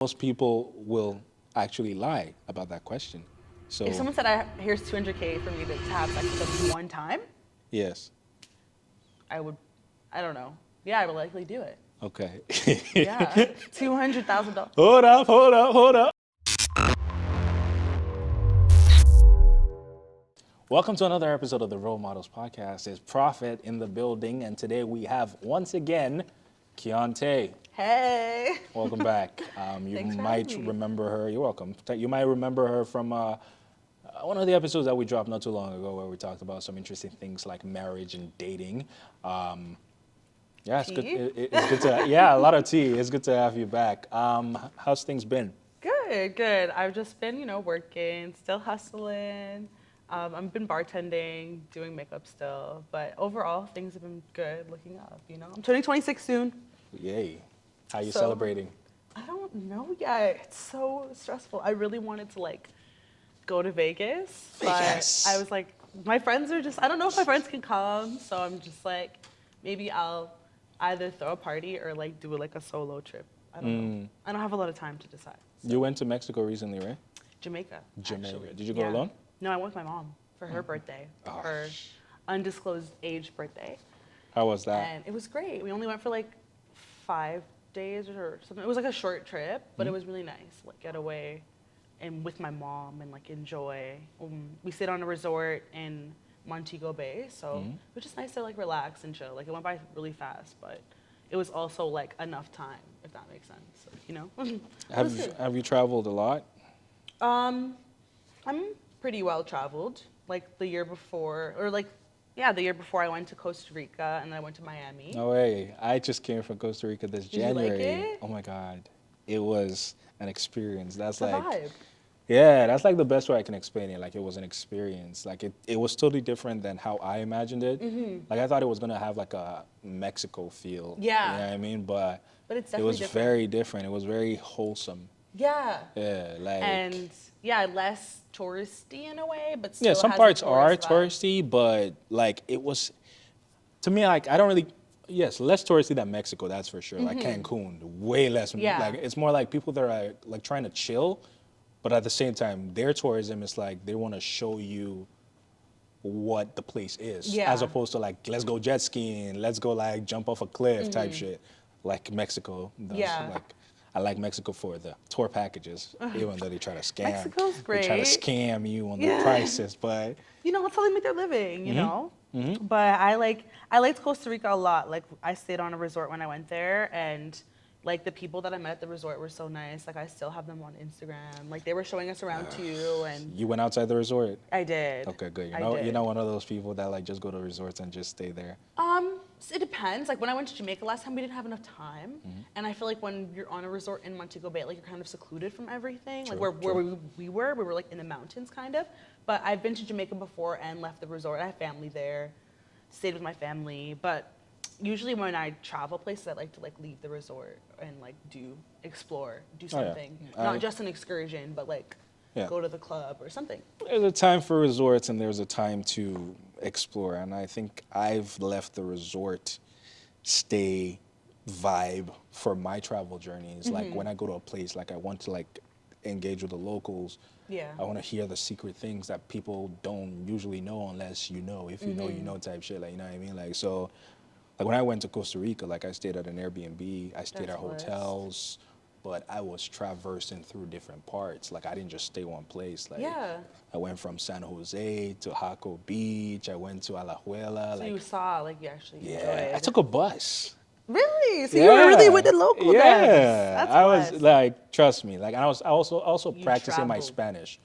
most people will actually lie about that question. If So, someone said, here's 200K for me to have sex with them one time, yes. I would, I don't know. Yeah, I would likely do it. Okay. Yeah, $200,000. Hold up, hold up, hold up. Welcome to another episode of the Role Models Podcast. It's Prophet in the building, and today we have once again Kiante. Hey. Welcome back. You Thanks for might having me. remember her. You're welcome. You might remember her from one of the episodes that we dropped not too long ago, where we talked about some interesting things like marriage and dating. Yeah, it's good. Tea? It's good to yeah, a lot of tea. It's good to have you back. How's things been? Good, good. I've just been, working, still hustling. I've been bartending, doing makeup still, but overall things have been good. Looking up, I'm turning 26 soon. Yay! How you So- celebrating? I don't know yet. It's so stressful. I really wanted to go to Vegas, Vegas. but I was like, my friends are just. I don't know if my friends can come, so I'm just like, maybe I'll either throw a party or do a solo trip. I don't know. I don't have a lot of time to decide. So. You went to Mexico recently, right? Jamaica. Jamaica. Actually. Did you go alone? No, I went with my mom for her birthday, Oh. her undisclosed age birthday, How was that? and it was great. We only went for 5 days or something. It was a short trip, but it was really nice. Get away, and with my mom and enjoy. We stayed on a resort in Montego Bay, so it was just nice to relax and chill. It went by really fast, but it was also enough time, if that makes sense. It was good. Have you traveled a lot? I'm pretty well traveled. The year before, the year before I went to Costa Rica and then I went to Miami. No way. I just came from Costa Rica this Did you like January. it? Oh my God. It was an experience. That's It's a vibe. yeah, that's the best way I can explain it. It was an experience. It was totally different than how I imagined it. I thought it was gonna have a Mexico feel. Yeah. You know what I mean? But But it's it was definitely different. very different. It was very wholesome. Yeah. Yeah, And less touristy in a way, but still yeah, some has parts the are tourist vibe. touristy, but it was to me I don't really yes, less touristy than Mexico, that's for sure. Like Cancun, way less. Yeah. It's more people that are trying to chill, but at the same time, their tourism is they want to show you what the place is, Yeah. as opposed to let's go jet skiing, let's go jump off a cliff type shit, like Mexico does. Yeah. I like Mexico for the tour packages, even though they try to scam. Mexico's They try to great. scam you on the Yeah. prices, but That's how they make their living, you know? But I liked Costa Rica a lot. I stayed on a resort when I went there, and the people that I met at the resort were so nice. I still have them on Instagram. They were showing us around too, and you went outside the resort. I did. Okay, good. I You're did. not one of those people that just go to resorts and just stay there. It depends. When I went to Jamaica last time, we didn't have enough time, and I feel when you're on a resort in Montego Bay, you're kind of secluded from everything. True, Where true. we were in the mountains, kind of. But I've been to Jamaica before and left the resort. I have family there, stayed with my family. But usually when I travel places, I like to leave the resort and explore, do Oh, yeah. something. I- Not just an excursion, but Yeah. go to the club or something. There's a time for resorts and there's a time to explore. And I think I've left the resort stay vibe for my travel journeys. When I go to a place, I want to engage with the locals. Yeah. I want to hear the secret things that people don't usually know unless you know. If you know, you know type shit. You know what I mean? So when I went to Costa Rica, I stayed at an Airbnb, I stayed That's at bliss. hotels, but I was traversing through different parts. I didn't just stay one place. Yeah. I went from San Jose to Jaco Beach. I went to Alajuela. So you saw, you actually yeah, I enjoyed. took a bus. Really? So you were really with the local Yeah, then. That's I was blessed. trust me. I was also You practicing my traveled. Spanish.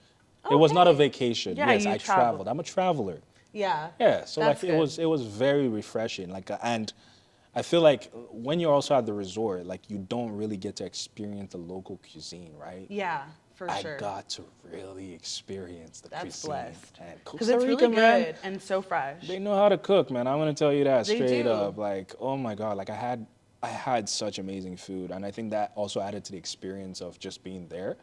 It was not a Okay. vacation. Yeah, yes, you I traveled. traveled. I'm a traveler. Yeah. Yeah, so That's it good. was very refreshing. And I feel when you're also at the resort, you don't really get to experience the local cuisine, right? Yeah, for I sure. got to really experience the That's cuisine. blessed. And Because Costa it's Rica, really man, good and so fresh. they know how to cook, man. I'm gonna tell you that They straight do. up. Oh my God, I had such amazing food, and I think that also added to the experience of just being there.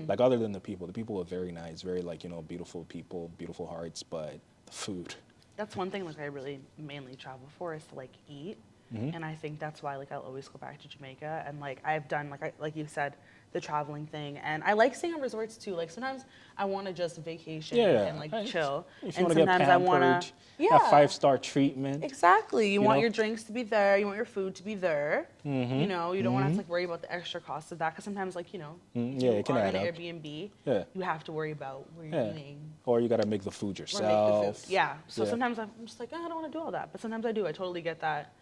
Other than the people were very nice, very beautiful people, beautiful hearts, but the food. That's one thing I really mainly travel for is to eat. And I think that's why I'll always go back to Jamaica. And I've done like you said, the traveling thing. And I like staying at resorts too. Like sometimes I want to just vacation Yeah, and like right. chill. If you And want to get sometimes I want pampered, to, have yeah, 5-star treatment. exactly. You You want know? your drinks to be there. You want your food to be there. You know, you don't want to have to like worry about the extra cost of that. Because sometimes like, you know, if Yeah, you it can are add in an up. Airbnb, Yeah, you have to worry about where you're yeah. eating Or you gotta make the food or make the food. yourself. Yeah. So Yeah. sometimes I'm just like, oh, I don't want to do all that. But sometimes I do. I totally get that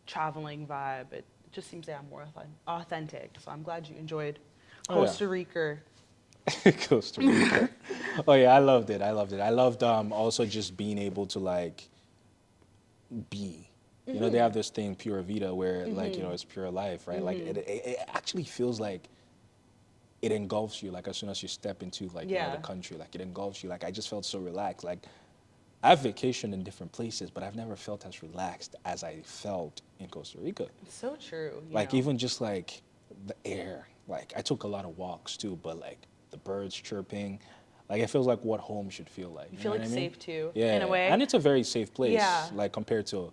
traveling vibe. It just seems like I'm more authentic. So I'm glad you enjoyed Oh, yeah. Costa Rica. Costa Rica. Oh yeah, I loved it. I loved it. I loved also just being able to like be. You know, they have this thing, Pura Vida, where like, you know, it's pure life, right? Like it actually feels like it engulfs you, like as soon as you step into like, you know, the Yeah. country, like it engulfs you. Like I just felt so relaxed. Like I've vacationed in different places, but I've never felt as relaxed as I felt in Costa Rica. It's so true. You Like know. even just like the air, like I took a lot of walks too, but like the birds chirping, like it feels like what home should feel like. You feel know like what I mean? safe too, Yeah, in a way. and it's a very safe place, Yeah. like compared to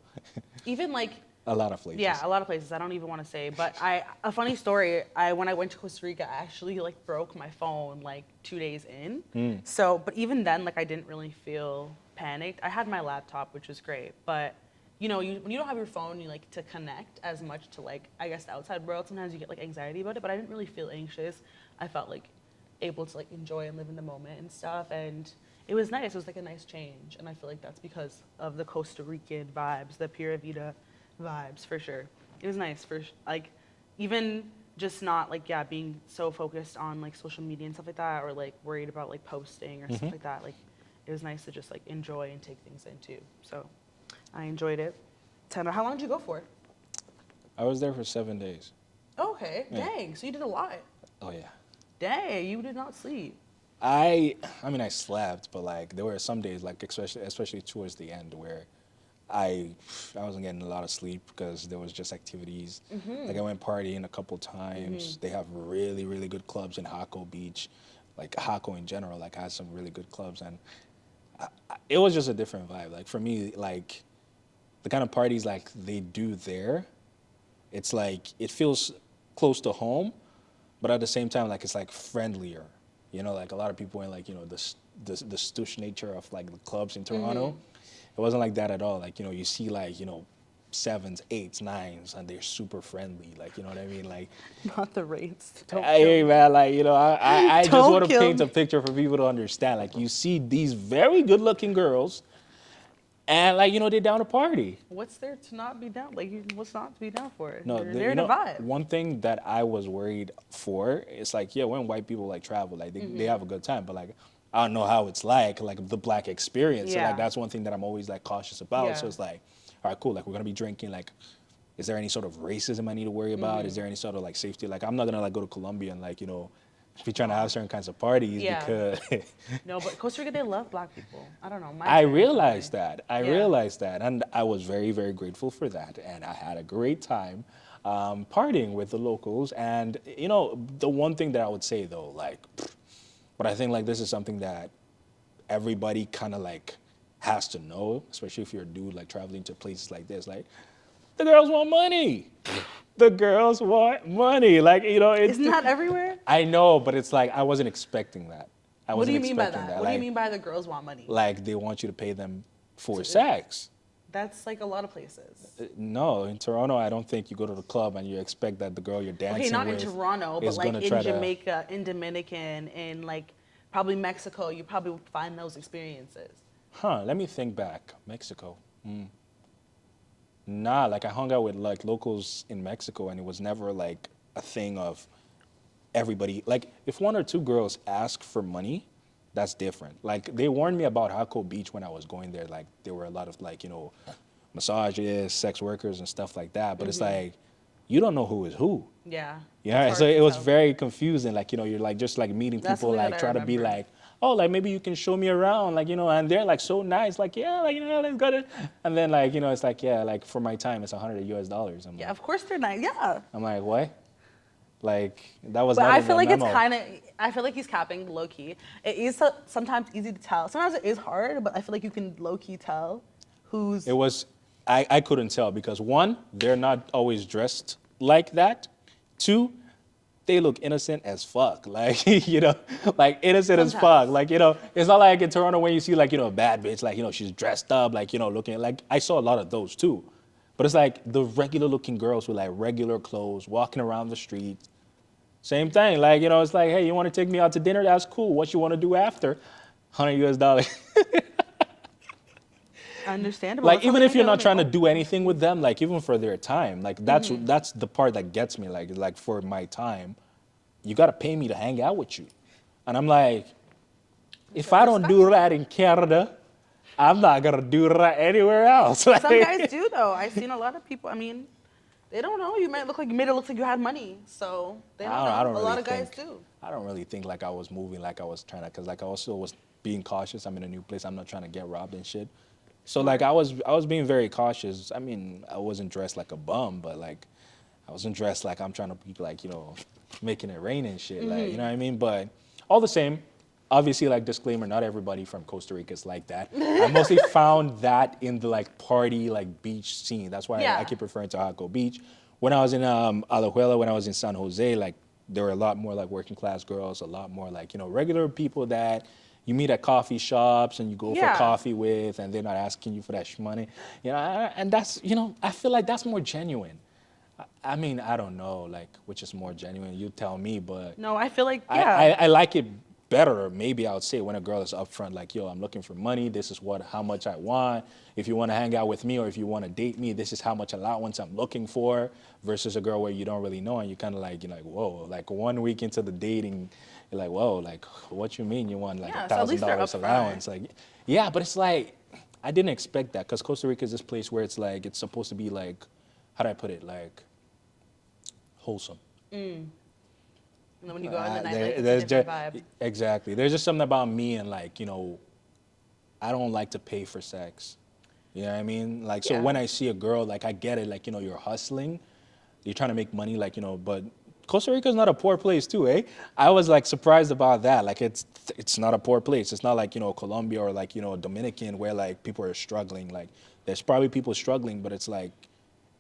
Even like a lot of places. yeah, a lot of places. I don't even want to say, but a funny story. When I went to Costa Rica, I actually like broke my phone like 2 days in. So, but even then, like I didn't really feel panicked. I had my laptop, which was great, but you know, when you don't have your phone, you like to connect as much to like I guess the outside world. Sometimes you get like anxiety about it, but I didn't really feel anxious. I felt like able to like enjoy and live in the moment and stuff, and it was nice. It was like a nice change, and I feel like that's because of the Costa Rican vibes, the Pura Vida vibes for sure. It was nice like even just not like yeah being so focused on like social media and stuff like that or like worried about like posting or stuff like that. Like it was nice to just like enjoy and take things in too. So I enjoyed it. Tanner, how long did you go for? I was there for 7 days. Okay, Yeah. dang. So you did a lot. Oh yeah. Dang, you did not sleep. I mean I slept, but like there were some days like especially towards the end where I wasn't getting a lot of sleep because there was just activities. Like I went partying a couple times. They have really, really good clubs in Jaco Beach. Like Jaco in general, like has some really good clubs, and it was just a different vibe. Like for me, like the kind of parties like they do there, it's like it feels close to home, but at the same time like it's like friendlier. You know, like a lot of people in like, you know, the stoush nature of like the clubs in Toronto. It wasn't like that at all. Like, you know, you see like, you know, 7s, 8s, 9s, and they're super friendly. Like, you know what I mean? Like, Not the rates. Don't hey man, like, you know, I just Don't want to kill paint a me. picture for people to understand. Like, you see these very good-looking girls, and like, you know, they're down to party. What's there to not be down? Like, what's not to be down for? No, You're the, there you to know, vibe. one thing that I was worried for is like, yeah, when white people like travel, like they have a good time, but like I don't know how it's like the black experience. So Yeah. like that's one thing that I'm always like cautious about. Yeah. So it's like, all right, cool. Like we're gonna be drinking. Like, is there any sort of racism I need to worry about? Is there any sort of like safety? Like I'm not gonna like go to Colombia and like, you know, be trying to have certain kinds of parties Yeah. because No, but Costa Rica, they love black people. I don't know. My I experience was realized like- that. I Yeah. realized that, and I was very, very grateful for that. And I had a great time partying with the locals. And you know, the one thing that I would say though, like, but I think like this is something that everybody kind of like has to know, especially if you're a dude like traveling to places like this. Like, the girls want money. The girls want money. Like, you know, it's. Isn't that everywhere? I know, but it's like I wasn't expecting that. I What do wasn't you mean by expecting that? that. What do you Like- mean by the girls want money? Like they want you to pay them for sex. That's like a lot of places. No, in Toronto, I don't think you go to the club and you expect that the girl you're dancing Okay, not in with Toronto, but is like gonna in try to- Jamaica, in Dominican, in like probably Mexico, you probably would find those experiences. Huh, let me think back. Mexico. Nah, like I hung out with like locals in Mexico and it was never like a thing of everybody. Like if one or two girls ask for money, that's different. Like they warned me about Jaco Beach when I was going there. Like there were a lot of like, you know, massages, sex workers and stuff like that. But it's like, you don't know who is who. Yeah. Yeah, It's so hard it to was tell. very confusing. Like, you know, you're like just like meeting That's people, something like that I try to be remember. like, oh, like maybe you can show me around, like, you know, and they're like so nice, like, yeah, like, you know, let's go to, and then like, you know, it's like, yeah, like for my time, it's $100 US. Yeah, of course they're nice. Yeah. I'm like, what? Like that was. But not I in the feel like it's memo. kind of, I feel like he's capping low key. It is sometimes easy to tell. Sometimes it is hard, but I feel like you can low key tell who's. It was. I couldn't tell because one, they're not always dressed like that. Two, they look innocent as fuck. Like, like innocent as fuck. Sometimes. Like, it's not like in Toronto when you see like, a bad bitch, like, she's dressed up, like, looking like, I saw a lot of those too. But it's like the regular looking girls with like regular clothes walking around the street. Same thing. Like, it's like, hey, you want to take me out to dinner? That's cool. What you want to do after? $100 US. Understandable. Like, That sounds even like if you're something I not would trying to make. do anything with them, like even for their time, like that's the part that gets me. Like for my time, you got to pay me to hang out with you. And I'm like, if Show I don't respect. do that in Canada, I'm not gonna do that anywhere else. Some guys do though. I've seen a lot of people. I mean, they don't know. You might look like you made it look like you had money, so they don't I know. don't A really lot of guys think. do. I don't really think like I was moving like I was trying to, cause like I also was being cautious. I'm in a new place. I'm not trying to get robbed and shit. So like I was being very cautious. I mean, I wasn't dressed like a bum, but like I wasn't dressed like I'm trying to be like, making it rain and shit. Like, you know what I mean? But all the same, obviously like disclaimer, not everybody from Costa Rica is like that. I mostly found that in the like party, like beach scene. That's why I Yeah. keep referring to Jaco Beach. When I was in Alajuela, when I was in San Jose, like there were a lot more like working class girls, a lot more like, regular people that you meet at coffee shops and you go for Yeah. coffee with, and they're not asking you for that money. And that's, I feel like that's more genuine. I mean, I don't know, like, which is more genuine. You tell me, but No, I feel like I, yeah. I like it better, maybe I would say, when a girl is upfront, like, yo, I'm looking for money. This is how much I want. If you want to hang out with me or if you want to date me, this is how much allowance I'm looking for. Versus a girl where you don't really know and you kind of like, you're like, whoa, like 1 week into the dating, you're like, whoa, like, what you mean you want like Yeah, so at least they're $1,000 upfront. allowance? Like, yeah, but it's like, I didn't expect that because Costa Rica is this place where it's like, it's supposed to be like, how do I put it? Like, wholesome. And then when you go out in the There- nightlife, there's it's a different just, vibe. exactly. There's just something about me and like, I don't like to pay for sex. You know what I mean? Like, so Yeah. when I see a girl, like I get it, like, you're hustling, you're trying to make money, like, but Costa Rica is not a poor place too, eh? I was like surprised about that. Like it's not a poor place. It's not like, Colombia or like, Dominican where like people are struggling. Like there's probably people struggling, but it's like,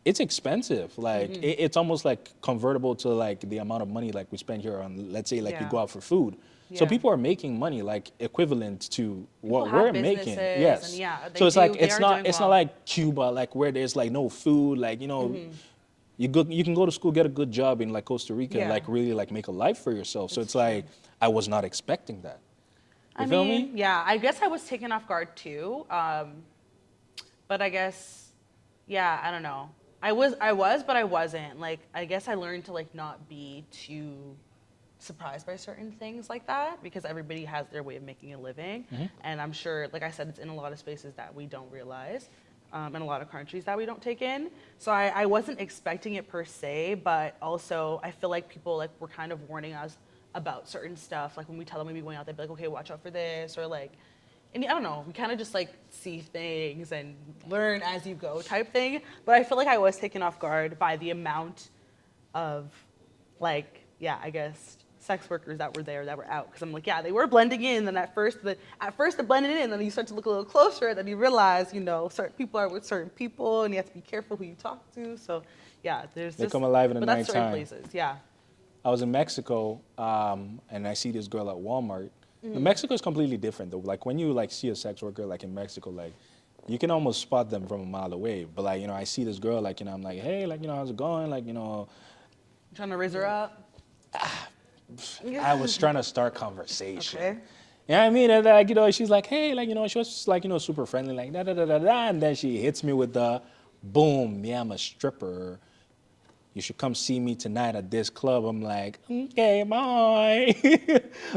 it's expensive. Like it's almost like convertible to like the amount of money like we spend here on, let's say like you Yeah. go out for food. So Yeah. people are making money like equivalent to what have we're making. businesses, Yes. and yeah, they so it's like do- they are doing it's well. not like Cuba, like where there's like no food, like you can go to school, get a good job in like Costa Rica, and Yeah. like really like make a life for yourself. So It's it's like I was not expecting that. You I feel mean, me? yeah, I guess I was taken off guard too. But I guess, yeah, I don't know. I was, but I wasn't. Like, I guess I learned to like not be too surprised by certain things like that because everybody has their way of making a living, and I'm sure, like I said, it's in a lot of spaces that we don't realize, in a lot of countries that we don't take in. So I wasn't expecting it per se, but also I feel like people like were kind of warning us about certain stuff. Like when we tell them we'd be going out, they'd be like, okay, watch out for this, or like. And I don't know, we kind of just like see things and learn as you go type thing. But I feel like I was taken off guard by the amount of like, yeah, I guess sex workers that were there that were out. Because I'm like, yeah, they were blending in. Then at first they blended in. Then you start to look a little closer. Then you realize, certain people are with certain people, and you have to be careful who you talk to. So yeah, there's They just, come alive in the but that's certain nighttime. places, yeah. I was in Mexico, and I see this girl at Walmart. Mexico is completely different though. Like when you like see a sex worker like in Mexico, like you can almost spot them from a mile away. But like, I see this girl, like, I'm like, hey, like, how's it going? Like, Trying to raise her up. I was trying to start conversation. Okay. You know what I mean? And like, she's like, hey, like, she was like, super friendly, like, da da da da da. And then she hits me with the boom, yeah, I'm a stripper. You should come see me tonight at this club. I'm like, okay, bye.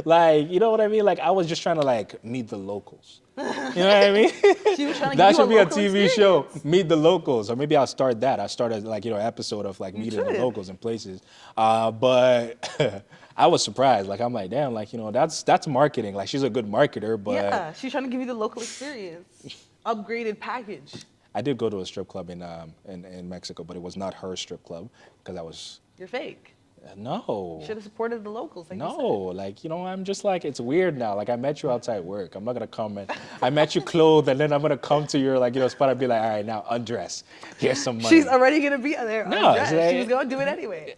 Like, you know what I mean? Like, I was just trying to like meet the locals. You know what I mean? She was trying to That give you should be a local TV show, experience. Meet the Locals. Or maybe I'll start that. I started like, an episode of like meeting the should. locals in places. But I was surprised. Like, I'm like, damn, like, that's marketing. Like, she's a good marketer, but Yeah, she's trying to give you the local experience. Upgraded package. I did go to a strip club in Mexico, but it was not her strip club because I was You're fake. No. Should have supported the locals, like you No, said. like, I'm just like, it's weird now. Like, I met you outside work. I'm not gonna come and I met you clothed, and then I'm gonna come to your, like, spot and be like, all right, now undress. Here's some money. She's already gonna be there No, it's undressed. She was like, gonna do it anyway.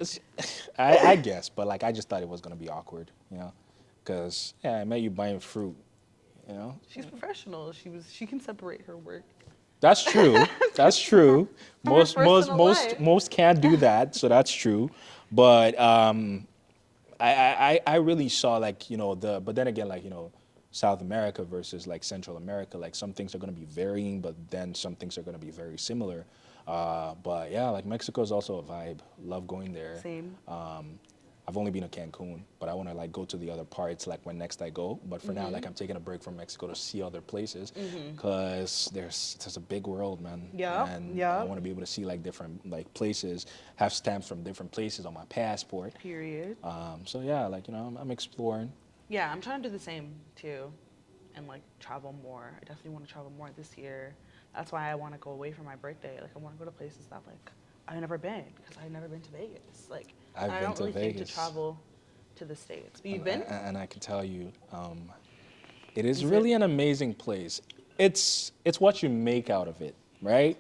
I guess, but like, I just thought it was gonna be awkward, because yeah, I met you buying fruit, you know. She's professional. She can separate her work. That's true. That's true. From her personal life. Most can't do that, so that's true. But I really saw like but then again like South America versus like Central America, like some things are going to be varying, but then some things are going to be very similar. But yeah, like Mexico is also a vibe. Love going there. Same. I've only been to Cancun, but I want to like go to the other parts like when next I go. But for now, like I'm taking a break from Mexico to see other places because there's a big world, man. Yeah, And yeah. I want to be able to see like different like places, have stamps from different places on my passport. Period. So yeah, like I'm exploring. Yeah, I'm trying to do the same too, and like travel more. I definitely want to travel more this year. That's why I want to go away for my birthday. Like I want to go to places that like I've never been because I've never been to Vegas. Like I've I been don't to really think to Vegas. travel to the States. But you've been? And I can tell you, it is really an amazing place. It's what you make out of it, right?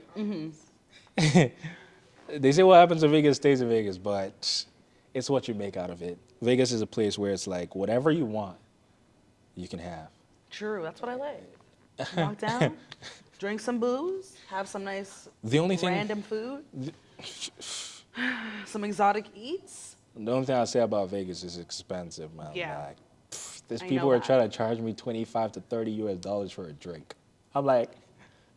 They say what happens in Vegas stays in Vegas, but it's what you make out of it. Vegas is a place where it's like whatever you want, you can have. True. That's what I like. Walk down, drink some booze, have some nice The only thing, random food, some exotic eats. the only thing I say about Vegas is expensive, man. Yeah. Like, there's I people know are that. trying to charge me $25 to $30 for a drink. I'm like,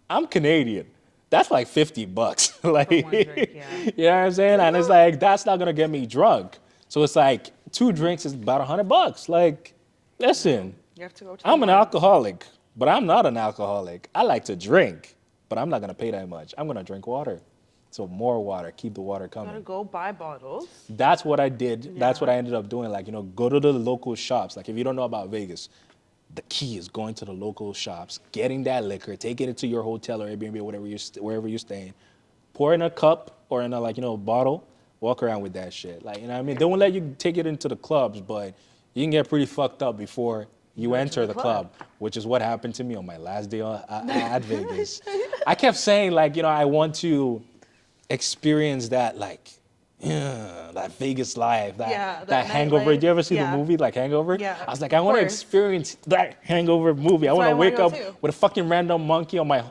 I'm Canadian. That's like $50. Like, For one drink, yeah. you know what I'm saying? And it's like that's not gonna get me drunk. So it's like 2 drinks is about $100. Like, listen, You have to go to I'm the an one. alcoholic, but I'm not an alcoholic. I like to drink, but I'm not gonna pay that much. I'm gonna drink water. So more water, keep the water You gotta coming. go buy bottles. That's what I did. That's what Yeah. I ended up doing. Like, go to the local shops. Like, if you don't know about Vegas, the key is going to the local shops, getting that liquor, taking it to your hotel or Airbnb or wherever you're staying, pour in a cup or in a bottle, walk around with that shit. Like, what I mean? They won't let you take it into the clubs, but you can get pretty fucked up before you enter the club, which is what happened to me on my last day at Vegas. I kept saying like, I want to experience that that Vegas life, Yeah, that that hangover. nightlife. Did you ever see the Yeah. movie like Hangover? Yeah, I was like, of I want to course. experience that hangover movie. I That's want why to I wanna wake go up too. with a fucking random monkey on my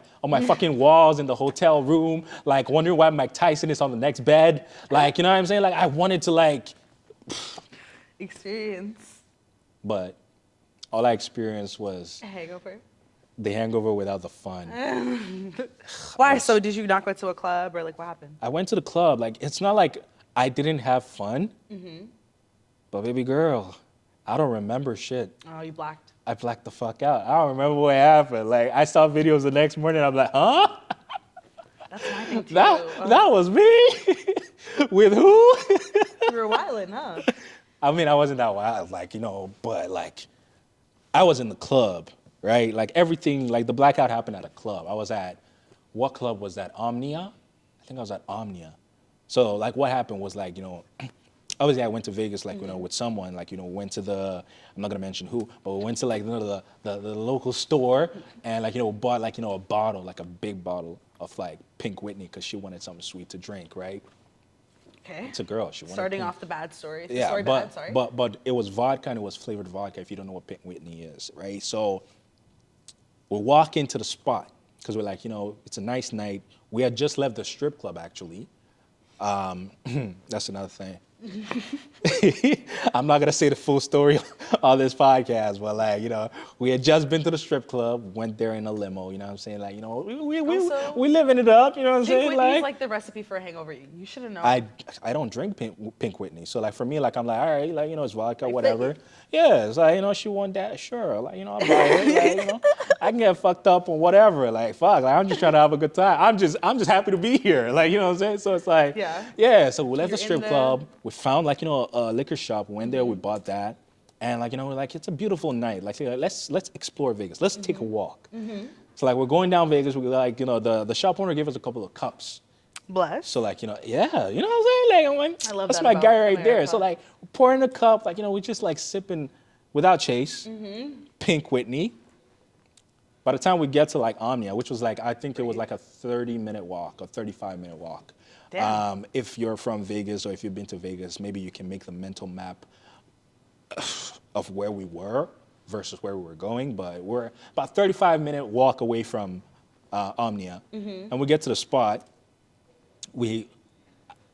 fucking walls in the hotel room, like wondering why Mike Tyson is on the next bed. Like, you know what I'm saying? Like, I wanted to Experience but all I experienced was a hangover. the hangover without the fun. Why? So did you not go to a club or like what happened? I went to the club. Like, it's not like I didn't have fun, but baby girl, I don't remember shit. Oh, you blacked. I blacked the fuck out. I don't remember what happened. Like, I saw videos the next morning. I'm like, huh? That's my thing too. That was me? With who? You were wildin', huh? I mean, I wasn't that wild, but like, I was in the club, right? Like everything, like the blackout happened at a club. I was at, what club was that? Omnia? I think I was at Omnia. So like what happened was like, obviously I went to Vegas like, with someone, like, went to I'm not gonna mention who, but we went to like the local store and like, bought like, a bottle, like a big bottle of like Pink Whitney because she wanted something sweet to drink, right? Okay. It's a girl. She wanted Starting pink. off the bad story. Yeah, Story but, bad, sorry. but it was vodka and it was flavored vodka if you don't know what Pink Whitney is, right? So we walk into the spot because we're like, it's a nice night. We had just left the strip club actually. That's another thing. I'm not gonna say the full story on this podcast, but like, we had just been to the strip club, went there in a limo, you know what I'm saying? Like, Also, we living it up, you know what I'm Pink saying? Whitney's like the recipe for a hangover. You should have known. I don't drink Pink Whitney, so like for me, like I'm like, all right, like it's vodka, Like, whatever. Yeah, it's like she want that, sure, like I'll buy it, like, I can get fucked up or whatever, like fuck, like I'm just trying to have a good time. I'm just happy to be here, like what I'm saying. So it's like, yeah. So we left the You're in strip the- club, we found like a liquor shop, went there, we bought that, and like we're like it's a beautiful night, like let's explore Vegas, let's take a walk. So like we're going down Vegas, we like the shop owner gave us a couple of cups. Bless. So like, yeah, you know what I'm saying? Like, I'm like, I love that's that my about guy right there. America. So like, pouring a cup, like, we just like sipping without chase, Mm-hmm. Pink Whitney. By the time we get to like Omnia, which was like, I think it was Great. like a 30-minute walk, a 35-minute walk. Damn. If you're from Vegas or if you've been to Vegas, maybe you can make the mental map of where we were versus where we were going. But we're about 35-minute walk away from Omnia. And we get to the spot,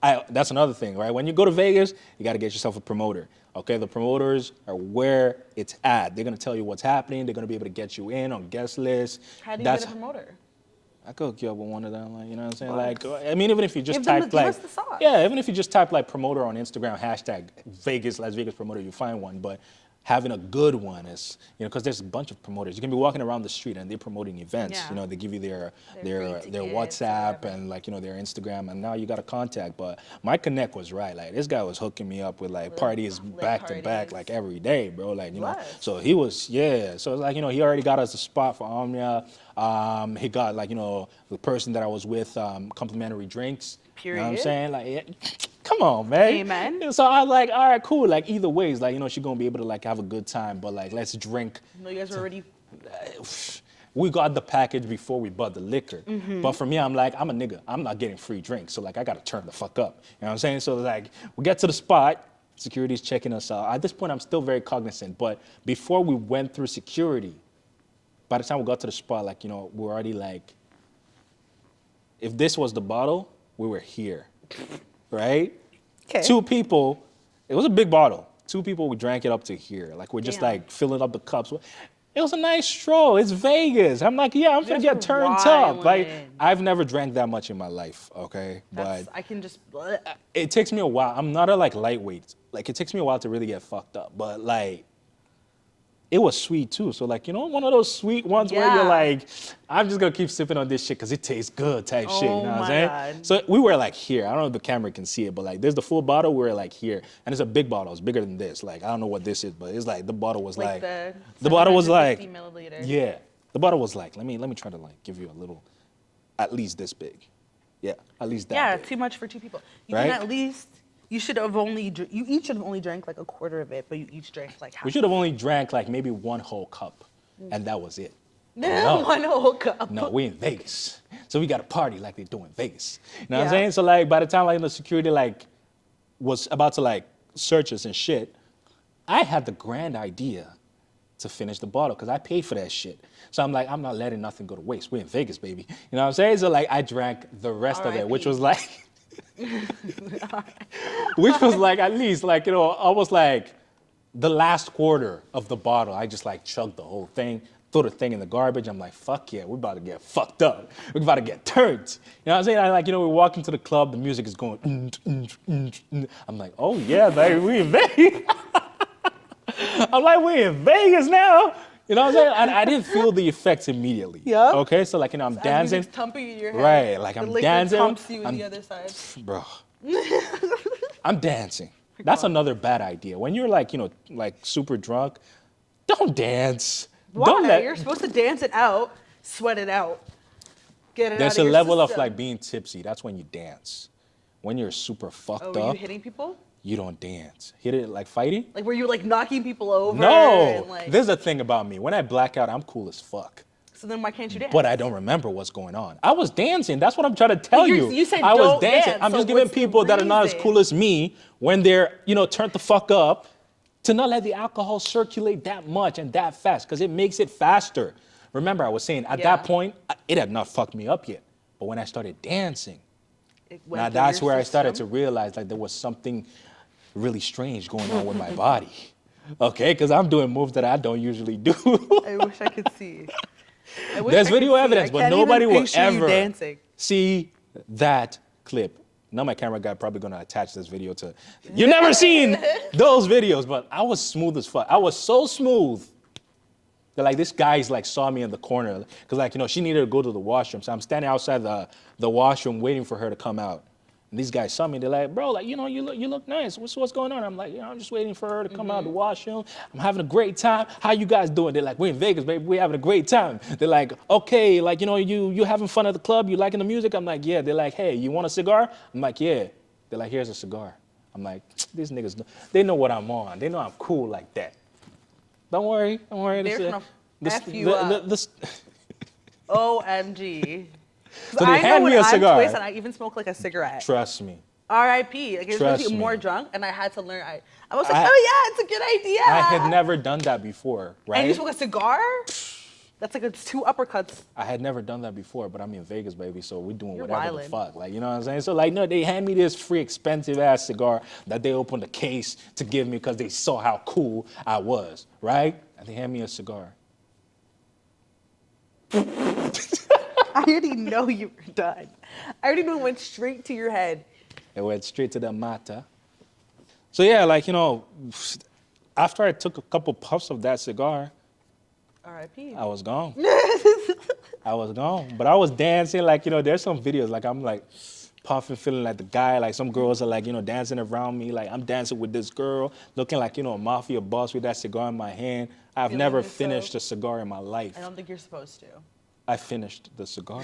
that's another thing, right? When you go to Vegas, you got to get yourself a promoter. Okay, the promoters are where it's at. They're gonna tell you what's happening. They're gonna be able to get you in on guest lists. How do you That's get a promoter? I could hook you up with one of them, like, you know what I'm saying? Bucks. Like, I mean, even if you just Give them type the- give like, us the sauce. yeah, even if you just type like promoter on Instagram, hashtag Vegas, Las Vegas promoter, you find one. But having a good one is, because there's a bunch of promoters. You can be walking around the street and they're promoting events. Yeah. They give you their Their free tickets or WhatsApp whatever. and like, their Instagram, and now you got a contact. But my connect was right. Like, this guy was hooking me up with like parties lit back to back, parties. like every day, bro. Like, Bless. so he was, yeah. So it's like, he already got us a spot for Omnia. He got like, the person that I was with, complimentary drinks. You know what I'm Period. saying? Like, yeah, come on, man. Amen. And so I was like, all right, cool. Like, either ways, like, she's gonna be able to like have a good time, but like, let's drink. No, you guys were already. We got the package before we bought the liquor. Mm-hmm. But for me, I'm like, I'm a nigga. I'm not getting free drinks. So like, I gotta turn the fuck up. You know what I'm saying? So like, we get to the spot, security's checking us out. At this point, I'm still very cognizant. But before we went through security, by the time we got to the spot, like, we were already like, if this was the bottle, we were here, right? Okay. 2 people, it was a big bottle. 2 people, we drank it up to here. Like, we're just Damn. like filling up the cups. It was a nice stroll. It's Vegas. I'm like, yeah, I'm gonna guys get were turned up. Like, wildin'. I've never drank that much in my life, okay? That's, But I can just. it takes me a while. I'm not a like lightweight. Like, it takes me a while to really get fucked up. But like, it was sweet too. So like, one of those sweet ones where you're Yeah. like, I'm just gonna keep sipping on this shit because it tastes good type shit. You know Oh what I'm my saying? God. So we were like here. I don't know if the camera can see it, but like, there's the full bottle. We were like here, and it's a big bottle. It's bigger than this. Like, I don't know what this is, but it's like the bottle was like, the bottle was like, 750 milliliter. yeah, the bottle was like. Let me try to like give you a little, at least this big. Yeah, at least that. Yeah, big. too much for 2 people. You Right? can at least. You should have only. You each should have only drank like a quarter of it, but you each drank like half. We should have only drank like maybe 1 whole cup, and that was it. No. One whole cup. No, we in Vegas. So we got to party like they do in Vegas. You know what I'm Yeah. saying? So like by the time like the security like was about to like search us and shit, I had the grand idea to finish the bottle because I paid for that shit. So I'm like, I'm not letting nothing go to waste. We're in Vegas, baby. You know what I'm saying? So like I drank the rest of it, which R.I.P. was like which was like at least like, almost like the last quarter of the bottle. I just like chugged the whole thing, threw the thing in the garbage. I'm like, fuck yeah, we're about to get fucked up. We're about to get turned. You know what I'm saying? I like, we walk into the club, the music is going, I'm like, oh yeah, baby, we in Vegas. I'm like, we in Vegas now. You know what I'm saying? I didn't feel the effects immediately. Yeah. Okay, so like, I'm dancing. Music's thumping in your head. Right, like the I'm liquor dancing. pumps you in I'm- the other side. Bro, I'm dancing. That's another bad idea. When you're like, like super drunk, don't dance. Why? Don't let. You're supposed to dance it out, sweat it out, get it There's out a of your level of system. like being tipsy. That's when you dance. When you're super fucked Oh, were you up, hitting people? you don't dance. Hit it like fighting? Like, were you like knocking people over? No. And, like, There's a thing about me. When I black out, I'm cool as fuck. so then why can't you dance? But I don't remember what's going on. I was dancing. That's what I'm trying to tell But you. you said I was don't dancing. dance, I'm so just giving what's the people that are not as reason? cool as me when they're, turned the fuck up to not let the alcohol circulate that much and that fast because it makes it faster. Remember, I was saying at Yeah. that point, it had not fucked me up yet. But when I started dancing, It went now through that's your where I started to system? realize like there was something really strange going on with my body. Okay, because I'm doing moves that I don't usually do. I wish I could see. I wish There's I could video see. evidence, I but can't nobody even will picture you ever dancing. see that clip. Now my camera guy probably gonna attach this video to. You've never seen those videos, but I was smooth as fuck. I was so smooth that like this guy's like saw me in the corner because like she needed to go to the washroom, so I'm standing outside the washroom waiting for her to come out, And these guys saw me. They're like, bro, like, you look nice. What's going on? I'm like, I'm just waiting for her to come out of the washroom. I'm having a great time. How you guys doing? They're like, we're in Vegas, baby. We're having a great time. They're like, okay, like, you having fun at the club? You liking the music? I'm like, yeah. They're like, hey, you want a cigar? I'm like, yeah. They're like, here's a cigar. I'm like, these niggas, they know what I'm on. They know I'm cool like that. Don't worry. They're gonna F you up. OMG. So they hand me a cigar. I'm twisted, I even smoke like a cigarette. Trust me. R.I.P. Like, it Trust was me. more drunk, and I had to learn. I was like, oh yeah, it's a good idea. I had never done that before, right? And you smoke a cigar? That's like it's 2 uppercuts. I had never done that before, but I'm in Vegas, baby, so we're doing You're whatever wildin'. the fuck. Like, you know what I'm saying? So, like, no, they hand me this free expensive ass cigar that they opened the case to give me because they saw how cool I was, right? And they hand me a cigar. I already know you were done. I already knew it went straight to your head. It went straight to the mata. So, yeah, like, after I took a couple puffs of that cigar, R.I.P. I was gone. I was gone. But I was dancing, like, there's some videos, like, I'm, like, puffing, feeling like the guy. Like, some girls are, like, dancing around me. Like, I'm dancing with this girl, looking like, a mafia boss with that cigar in my hand. I've Feeling never yourself. finished a cigar in my life. I don't think you're supposed to. I finished the cigar.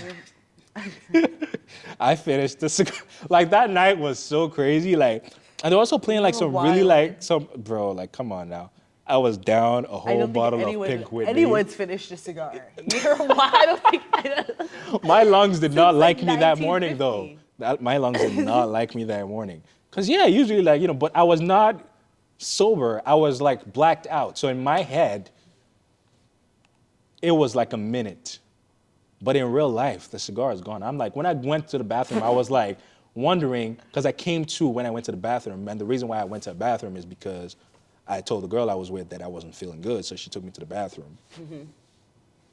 I finished the cigar. Like, that night was so crazy. Like, and they're also playing, like, You're some really, wild. bro, like, come on now. I was down a I whole don't bottle think of Pink Whitney. anyone's finished a cigar. You're wild. I don't think. My lungs did not Since, like like, me that morning, though. 1950. My lungs did not like me that morning. Because, yeah, usually, like, but I was not sober. I was, like, blacked out. So in my head, it was like a minute. But in real life, the cigar is gone. I'm like, when I went to the bathroom, I was, like, wondering, because I came to when I went to the bathroom. And the reason why I went to the bathroom is because I told the girl I was with that I wasn't feeling good. So she took me to the bathroom. Mm-hmm.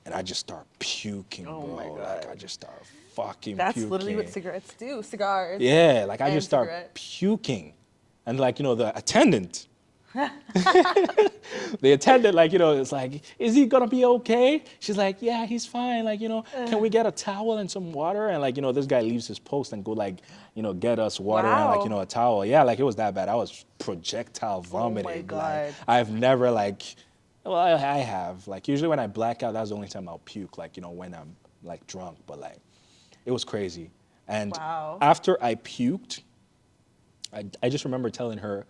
And I just started puking, Oh bro. my God. Like, I just started fucking That's puking. literally what cigarettes do. Cigars. Yeah, like I and just start cigarette. puking. And like, the attendant, the attendant, like, it's like, is he gonna be okay? She's like, yeah, he's fine. Like, can we get a towel and some water? And like, this guy leaves his post and go like, get us water and like, Wow. a towel. Yeah, like it was that bad. I was projectile vomiting. Oh my Like, God. I've never like, well, I have. Like usually when I black out, that's the only time I'll puke. Like, when I'm like drunk, but like, it was crazy. And Wow. after I puked, I just remember telling her,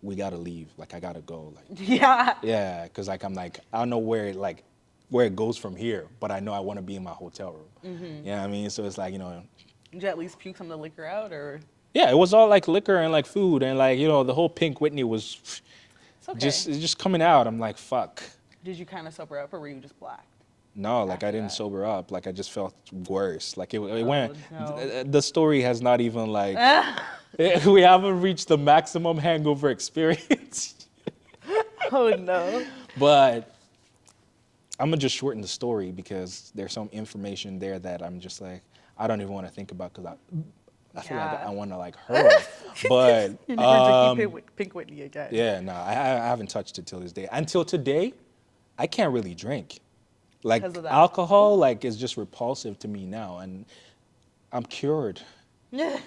we gotta leave. Like, I gotta go. Like, Yeah. yeah, because like I'm like, I don't know where it goes from here, but I know I want to be in my hotel room. Mm-hmm. You know what I mean? So it's like, Did you at least puke some of the liquor out, or? yeah, it was all like liquor and like food and like, the whole Pink Whitney was It's okay. just coming out. I'm like, fuck. Did you kind of sober up, or were you just blacked? No, like I After didn't that. sober up. Like I just felt worse. Like it went. no. The story has not even like. We haven't reached the maximum hangover experience. Oh no. But I'm gonna just shorten the story because there's some information there that I'm just like, I don't even want to think about because I feel like Yeah. I want to like hurl. But You're never drinking Pink Whitney again. yeah, no, I haven't touched it till this day. Until today, I can't really drink. Like 'Cause of that. alcohol, like is just repulsive to me now, and I'm cured. Yeah.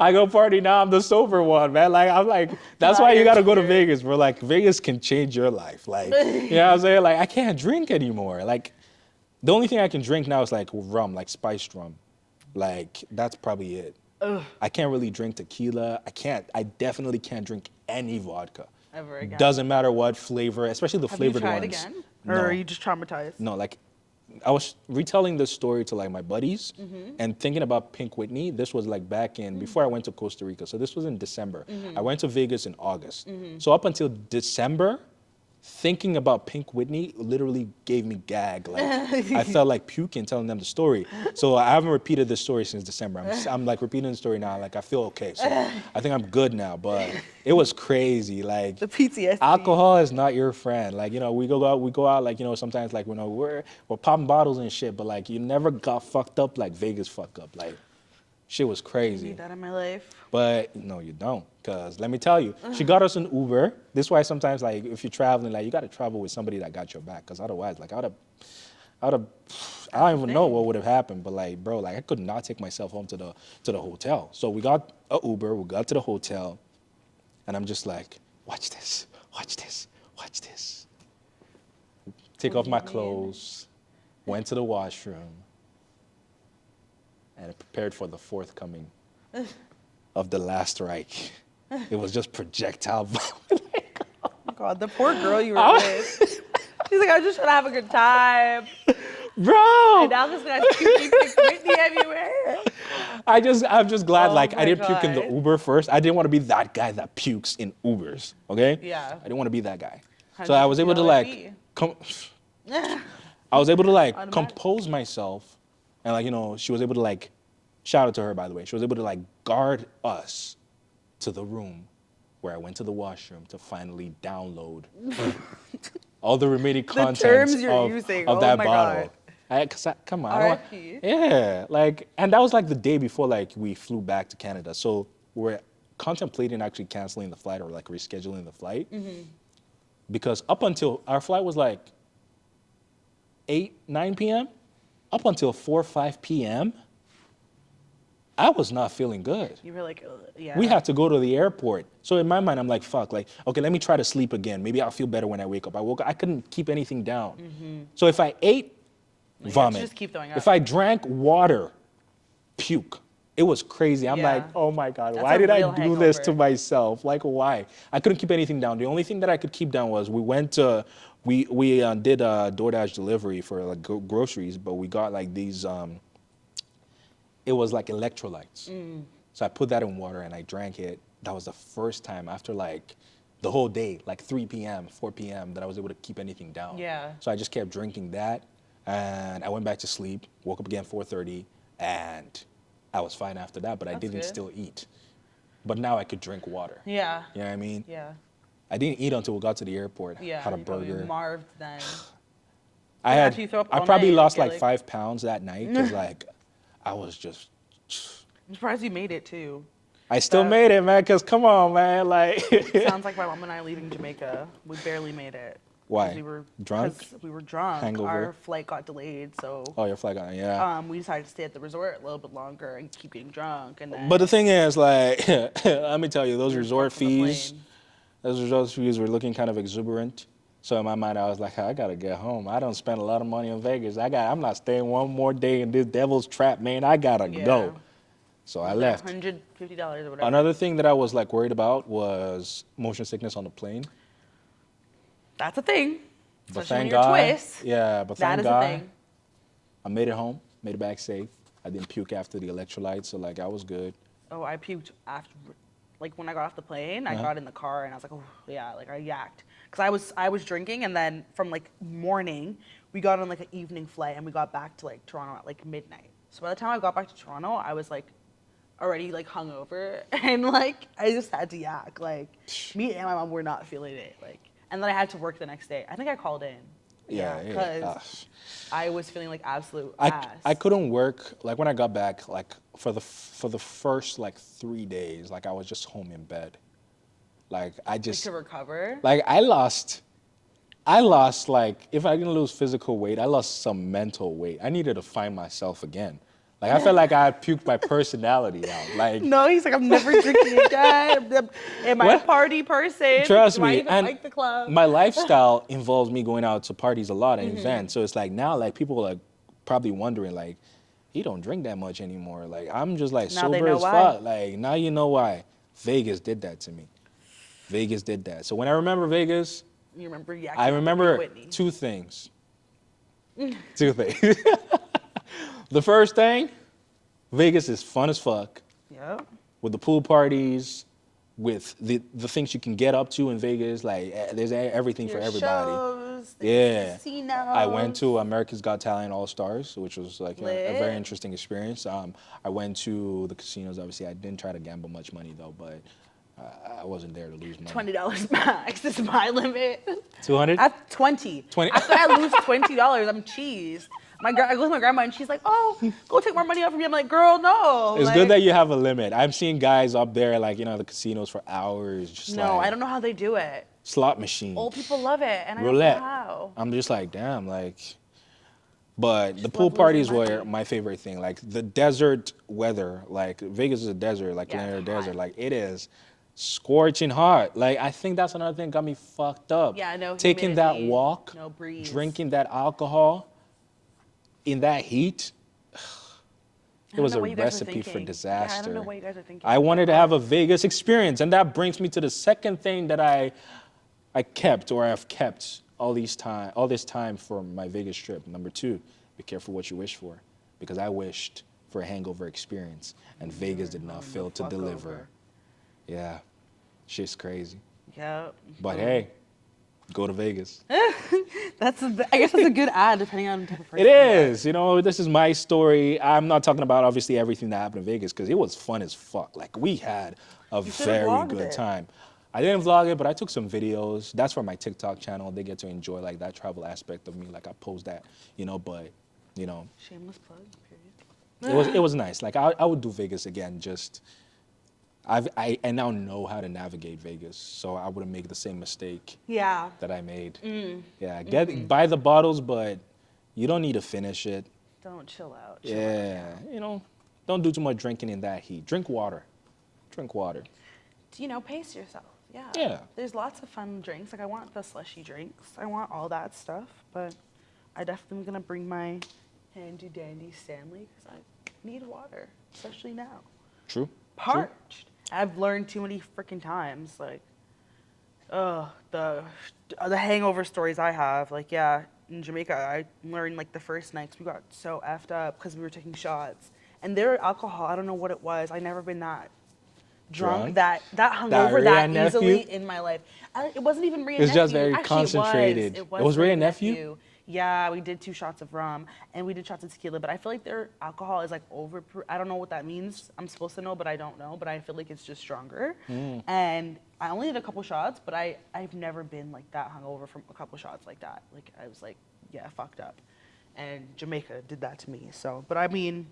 I go party now. I'm the sober one, man. Like I'm like, that's Nah, why you you're gotta go to cured. Vegas, bro. Like Vegas can change your life. Like, you know what I'm saying? Like I can't drink anymore. Like the only thing I can drink now is like rum, like spiced rum. Like that's probably it. Ugh. I can't really drink tequila. I definitely can't drink any vodka. Ever again. Doesn't matter what flavor, especially the Have you flavored tried ones. again, No. or are you just traumatized? No, like I was retelling this story to like my buddies and thinking about Pink Whitney. This was like back in before I went to Costa Rica. So this was in December. I went to Vegas in August. So up until December, thinking about Pink Whitney literally gave me gag. Like I felt like puking telling them the story. So I haven't repeated this story since December. I'm like repeating the story now. Like I feel okay. So I think I'm good now. But it was crazy. Like The PTSD. alcohol is not your friend. Like, we go out like, sometimes like, we're popping bottles and shit, but like, you never got fucked up like Vegas fucked up. Like, shit was I crazy. need that in my life. But no, you don't. Because let me tell you, she got us an Uber. This is why sometimes, like, if you're traveling, like, you got to travel with somebody that got your back. Because otherwise, like, I I don't even know what would have happened, but like, bro, like I could not take myself home to the hotel. So we got a Uber, we got to the hotel, and I'm just like, watch this, watch this, watch this. Take off my clothes, went to the washroom, and prepared for the forthcoming of the last Reich. It was just projectile vomit. Oh my God, the poor girl you were with. She's like, I just trying to have a good time. Bro! And now this guy's puking Whitney everywhere. I'm just glad like my I didn't puke in the God. Uber first. I didn't want to be that guy that pukes in Ubers. Okay? Yeah. I didn't want to be that guy. So I was able to like $150 I was able to like Automatic. compose myself, and like, you know, she was able to like, shout out to her by the way. She was able to like guard us to the room where I went to the washroom to finally download all the remaining contents terms you're of, using. of Oh that my bottle. God. Come on. I don't want- RIP. yeah, like, and that was like the day before like we flew back to Canada. So we're contemplating actually canceling the flight or like rescheduling the flight. Because up until our flight was like 9 p.m., up until 4 or 5 p.m., I was not feeling good. You were like, yeah. We had to go to the airport. So in my mind, I'm like, fuck, like, okay, let me try to sleep again. Maybe I'll feel better when I wake up. I woke up, I couldn't keep anything down. So if I ate, vomit. Just keep throwing up. If I drank water, puke. It was crazy. I'm Yeah. like, oh my God, That's why a did I real do this to hangover. myself? Like, why? I couldn't keep anything down. The only thing that I could keep down was we went to, we did a DoorDash delivery for like groceries, but we got like these, it was like electrolytes. So I put that in water and I drank it. That was the first time after like the whole day, like 3 p.m., 4 p.m., that I was able to keep anything down. Yeah. So I just kept drinking that, and I went back to sleep, woke up again 4:30, and I was fine after that, but I That's didn't good. still eat. But now I could drink water. Yeah. You know what I mean? Yeah. I didn't eat until we got to the airport. Yeah. Had a you probably burger. marved then. I Yeah, had. after you throw up I all probably night, lost you're like like- 5 pounds that night because like I was just. I'm surprised you made it too. I still That- made it, man. Cause come on, man. Like. Sounds like my mom and I leaving Jamaica. We barely made it. 'Cause Why? We were Drunk? 'cause we were drunk. Hangover? Our flight got delayed, so Oh, your flag on. Yeah. we decided to stay at the resort a little bit longer and keep getting drunk. And then But the thing is, like, let me tell you, those we were resort drunk on the fees. plane. Those resort fees were looking kind of exuberant. So in my mind, I was like, I gotta get home. I don't spend a lot of money in Vegas. I'm not staying one more day in this devil's trap, man. I gotta Yeah. go. So I left. $150 or whatever. Another thing that I was like worried about was motion sickness on the plane. That's a thing. But Especially when thank you're God, twist. yeah. But That thank is a God, thing. I made it home, made it back safe. I didn't puke after the electrolytes, so like I was good. Oh, I puked after, like when I got off the plane. I Uh-huh. got in the car and I was like, oh yeah, like I yacked, cause I was drinking, and then from like morning, we got on like an evening flight and we got back to like Toronto at like midnight. So by the time I got back to Toronto, I was like already like hungover and like I just had to yak. Like me and my mom were not feeling it. Like, and then I had to work the next day. I think I called in. Yeah, Because I was feeling like absolute I ass. couldn't work like when I got back like for the first like 3 days like I was just home in bed, like I Like, just to recover. like I lost like if I didn't lose physical weight I lost some mental weight. I needed to find myself again. Like I felt like I had puked my personality out. Like No, he's like, I'm never drinking again. Am I a What? party person? trust Do I me, even and like the club? my lifestyle involves me going out to parties a lot and Mm-hmm. events. So it's like now like people are like probably wondering like he don't drink that much anymore. Like I'm just like Now they sober know as why. fuck. Like now you know why. Vegas did that to me. Vegas did that. So when I remember Vegas, You remember yakking I out to remember Whitney. two things. Two things. The first thing, Vegas is fun as fuck Yep. with the pool parties, with the things you can get up to in Vegas. Like there's everything for Your everybody. shows, the Yeah. casinos. I went to America's Got Talent All Stars, which was like a very Lit. interesting experience. I went to the casinos. Obviously, I didn't try to gamble much money though, but I wasn't there to lose money. $20 max is my limit. 200. At 20. 20. After I lose $20, I'm cheesed. I go to my grandma and she's like, "Oh, go take more money out from me." I'm like, "Girl, no." It's like, good that you have a limit. I've seen guys up there, like the casinos for hours, just No, like I don't know how they do it. slot machine, Old people love it, and I roulette. don't know how. I'm just like, damn, like. But the Just pool love losing parties were money. my favorite thing. Like the desert weather, like Vegas is a desert, like Yeah, Atlanta it's desert. hot. Like it is scorching hot. Like I think that's another thing got me fucked up. Yeah, no Taking that humidity, walk, no breeze. drinking that alcohol in that heat, I it don't was know a what you guys are recipe for thinking. Yeah, I don't know disaster. what you guys are thinking. I Oh my wanted to have God. a Vegas experience, and that brings me to the second thing that I kept or I've kept all this time for my Vegas trip. Number two, be careful what you wish for, because I wished for a hangover experience, and Vegas did not Hung the fail to fuck deliver. over. Yeah, shit's crazy. Yeah. But hey, go to Vegas. I guess that's a good ad depending on the type of person. It you are. is, this is my story. I'm not talking about obviously everything that happened in Vegas because it was fun as fuck. Like we had a You should have very vlogged good it. time. I didn't vlog it, but I took some videos. That's for my TikTok channel. They get to enjoy like that travel aspect of me. Like I post that, but Shameless plug. Period. it was nice. Like I would do Vegas again. Just I now know how to navigate Vegas, so I wouldn't make the same mistake Yeah. that I made. Mm. Yeah, buy the bottles, but you don't need to finish it. Don't chill out. Chill out, Yeah, don't do too much drinking in that heat. Drink water. Drink water. Pace yourself. Yeah. Yeah. There's lots of fun drinks. Like I want the slushy drinks. I want all that stuff. But I definitely am gonna bring my handy dandy Stanley because I need water, especially now. True. Parched. I've learned too many freaking times. Like, the hangover stories I have. Like, yeah, in Jamaica, I learned like the first nights we got so effed up because we were taking shots, and their alcohol. I don't know what it was. I never been that drunk, that hungover Ray that and easily nephew? in my life. It wasn't even Ray and It's nephew. just very Actually, concentrated. It It was Ray Ray and nephew? Yeah, we did 2 shots of rum and we did shots of tequila, but I feel like their alcohol is like over. I don't know what that means. I'm supposed to know, but I don't know. But I feel like it's just stronger. And I only did a couple shots, but I've never been like that hungover from a couple shots like that. Like I was like, yeah, fucked up. And Jamaica did that to me. So, but I mean,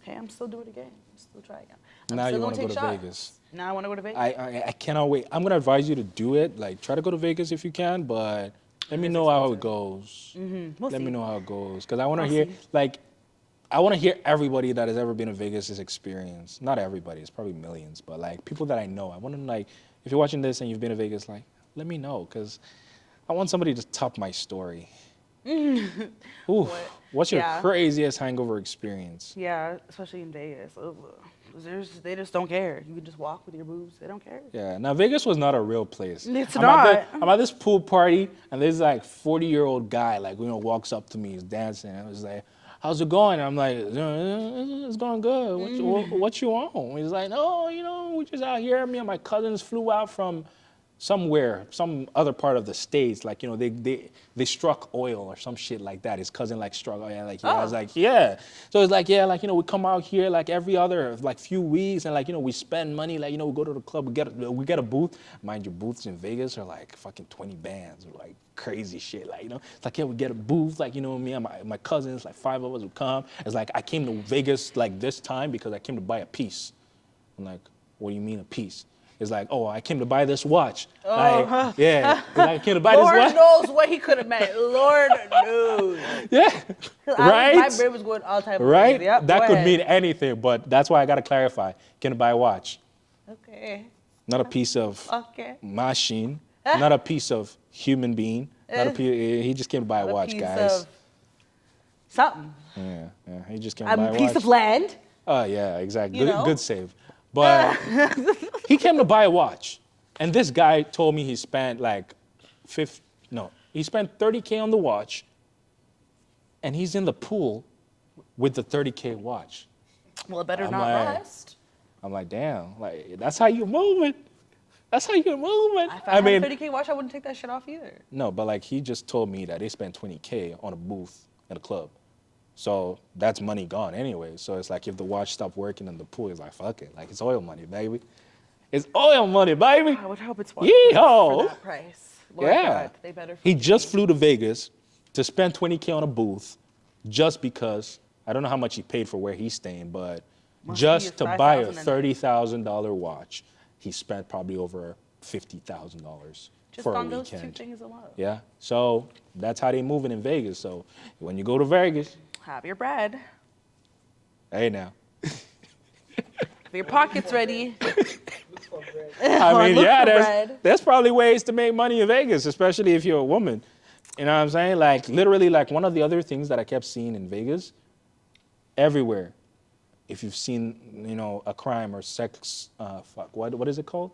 hey, I'm still doing it again. I'm still trying again. Now you want to go to Vegas. Now I want to go to Vegas. I cannot wait. I'm gonna advise you to do it. Like try to go to Vegas if you can, but let me is know how it expensive. goes. We'll Let see. me know how it goes, because I want to I'll hear see. I want to hear everybody that has ever been to Vegas' experience. Not everybody, it's probably millions, but like people that I know. I want to if you're watching this and you've been to Vegas, like let me know, because I want somebody to top my story. Ooh, what's your Yeah. craziest hangover experience? Yeah, especially in Vegas. Ugh. They just don't care. You can just walk with your boobs. They don't care. Yeah, now Vegas was not a real place. It's I'm not. I'm at this pool party, and there's like 40-year-old guy, like, walks up to me, he's dancing, and I was like, how's it going? And I'm like, it's going good. What you on? He's like, no, we just out here. Me and my cousins flew out from somewhere, some other part of the States. Like, they struck oil or some shit like that. His cousin like struck oil. Like, I was like, yeah. So it's like, yeah, like, we come out here like every other like few weeks, and like, we spend money. Like, we go to the club, we get a booth. Mind you, booths in Vegas are like fucking 20 bands or like crazy shit. Like, it's like, yeah, we get a booth. Like, me and my cousins, like 5 of us would come. It's like I came to Vegas like this time because I came to buy a piece. I'm like, what do you mean a piece? It's like, oh, I came to buy this watch. Like, yeah, I came to buy Lord this watch. knows what he could have meant. Lord knows. Yeah, right? My brain was going all type of Right? crazy. Yep, That go could ahead. mean anything, but that's why I got to clarify. Came to buy a watch, Okay. not a piece of Okay. machine, not a piece of human being. Not a piece, he just came to buy a watch, piece guys. of something. Yeah, he just came to buy A a piece watch. of land. Oh, yeah, exactly. You Good, know? good save. But he came to buy a watch. And this guy told me he spent like he spent $30K on the watch, and he's in the pool with the $30K watch. Well, it better I'm not like- last. I'm like, damn, like that's how you're moving. That's how you're moving. If I had a 30K watch, I wouldn't take that shit off either. No, but like he just told me that they spent $20K on a booth at a club. So that's money gone anyway. So it's like if the watch stopped working in the pool, it's like, fuck it. Like it's oil money, baby. It's oil money, baby. I would hope it's worth Yeehaw. for that price. Lord Yeah. God, they better. He just flew to Vegas to spend $20K on a booth just because, I don't know how much he paid for where he's staying, but Must just be to buy a $5,000 in it. $30,000 watch, he spent probably over $50,000 Just for a on those two weekend. things alone. Yeah. So that's how they moving in Vegas. So when you go to Vegas, Have your bread. hey now. Have your pockets ready. I mean, Look yeah, for bread. there's probably ways to make money in Vegas, especially if you're a woman. You know what I'm saying? Like literally, like one of the other things that I kept seeing in Vegas, everywhere, if you've seen, a crime or sex, what is it called?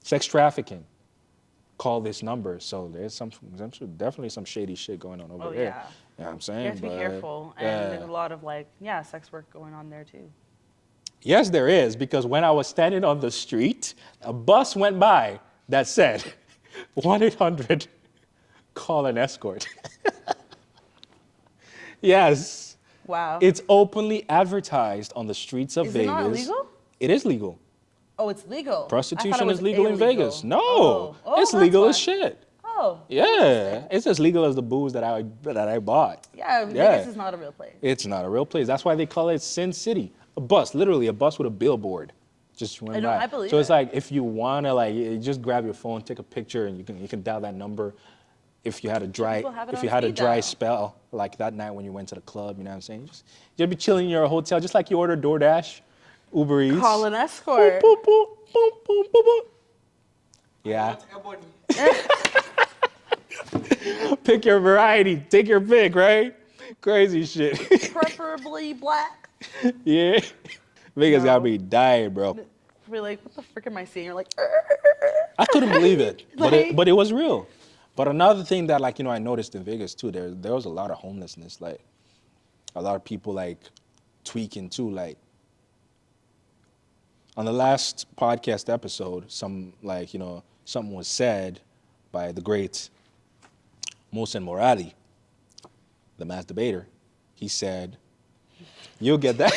Sex trafficking. Call this number. So there's definitely some shady shit going on over Oh, there. yeah. You know what I'm You saying? have to be But, careful. And yeah. there's a lot of sex work going on there too. Yes, there is, because when I was standing on the street, a bus went by that said, 1-800, call an escort. Yes. Wow. It's openly advertised on the streets of Is Vegas. it not legal? It is legal. Oh, it's legal. Prostitution is legal in Vegas. No, Oh, it's that's legal why. as shit. Oh. Yeah, it's as legal as the booze that I bought. Yeah, Vegas is not a real place. It's not a real place. That's why they call it Sin City. A bus, literally a bus with a billboard, just went by. I believe so it's it. like if you wanna you just grab your phone, take a picture, and you can dial that number. If you had a dry people have it on a speed dry dial. spell like that night when you went to the club, you know what I'm saying? You'll be chilling in your hotel, just like you order DoorDash, Uber Eats. Call an escort. Boop, boop, boop, boop, boop, boop. Yeah. Pick your variety. Take your pick, right? Crazy shit. Preferably black. Yeah. Vegas No. got me dying, bro. We're like, what the frick am I seeing? You're like, I couldn't believe it, Like- but it was real. But another thing that I noticed in Vegas too, there was a lot of homelessness, like a lot of people tweaking too, like on the last podcast episode, something was said by the great Mohsen Morali, the mass debater. He said, "You'll get that."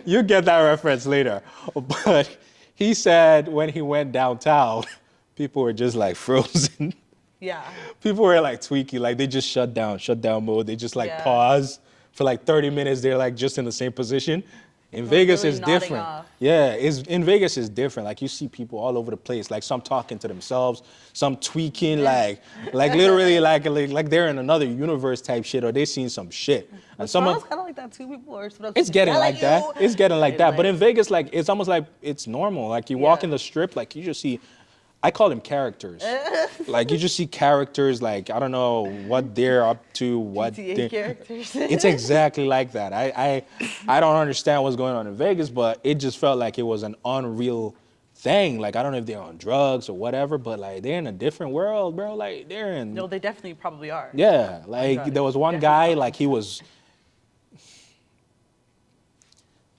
You get that reference later. But he said when he went downtown, people were just frozen. yeah. People were tweaking, they just shut down mode. They just Yeah. pause for 30 minutes. They're just in the same position. In Vegas, really it's nodding different. off. Yeah, in Vegas, it's different. You see people all over the place. Some talking to themselves, some tweaking, literally, like they're in another universe type shit, or they seen some shit. And some Toronto's kind of like that too. People are sort of it's getting like that. It's getting like that. But in Like- Vegas, it's almost like it's normal. You walk in the strip, you just see, I call them characters. You just see characters, I don't know what they're up to, what GTA they're- characters. It's exactly like that. I don't understand what's going on in Vegas, but it just felt like it was an unreal thing. I don't know if they're on drugs or whatever, but they're in a different world, bro. They're in. No, they definitely probably are. Yeah, drugs. there was one Definitely guy,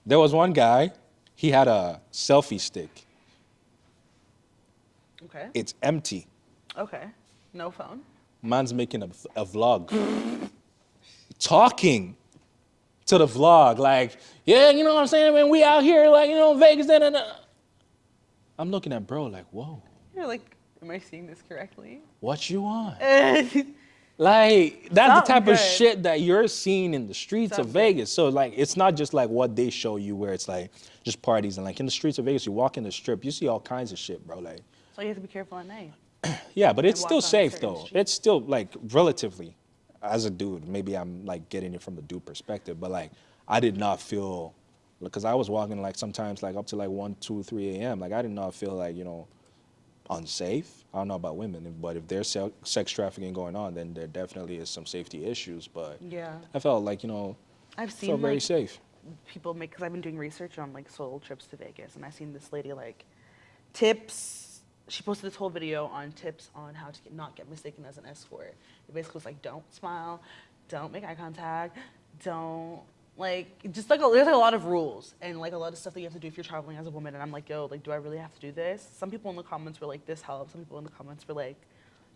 there was one guy, he had a selfie stick. Okay. It's empty. Okay. No phone. Man's making a vlog. Talking to the vlog, yeah, you know what I'm saying, man, we out here, Vegas, I'm looking at bro, whoa, You're like, am I seeing this correctly? what you want? That's That's the Sounds type good. of shit that you're seeing in the streets of Sounds good. Vegas. So it's not just what they show you where it's just parties and in the streets of Vegas, you walk in the strip, you see all kinds of shit, bro. So you have to be careful at night. Yeah, but it's walk still on safe certain though. streets. It's still relatively, as a dude, maybe I'm getting it from the dude perspective, but I did not feel, because I was walking sometimes up to 1, 2, 3 a.m. I did not feel unsafe. I don't know about women, but if there's sex trafficking going on, then there definitely is some safety issues. But Yeah. I felt I've felt seen very safe. people make, because I've been doing research on solo trips to Vegas, and I seen this lady tips. She posted this whole video on tips on how to not get mistaken as an escort. It basically was don't smile, don't make eye contact, don't there's a lot of rules and a lot of stuff that you have to do if you're traveling as a woman. And I'm yo, do I really have to do this? Some people in the comments were this helps. Some people in the comments were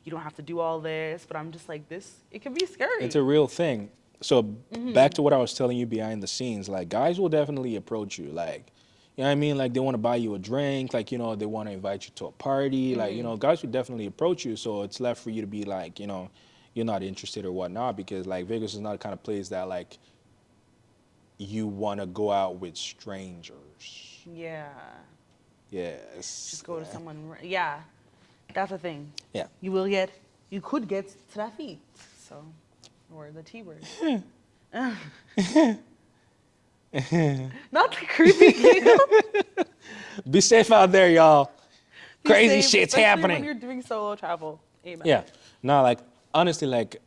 you don't have to do all this. But I'm just this, it can be scary. It's a real thing. So back to what I was telling you behind the scenes, guys will definitely approach you, you know what I mean? They want to buy you a drink, they want to invite you to a party, guys will definitely approach you. So it's left for you to be you're not interested or whatnot, because Vegas is not the kind of place that you want to go out with strangers. Yeah. Yes. Just go to someone. Yeah. That's the thing. Yeah. You could get trafficked. So, or the T word. Not the creepy giggle. Be safe out there, y'all. Be Crazy safe, shit's especially happening. when you're doing solo travel. Amen. Yeah. No, like, honestly, like,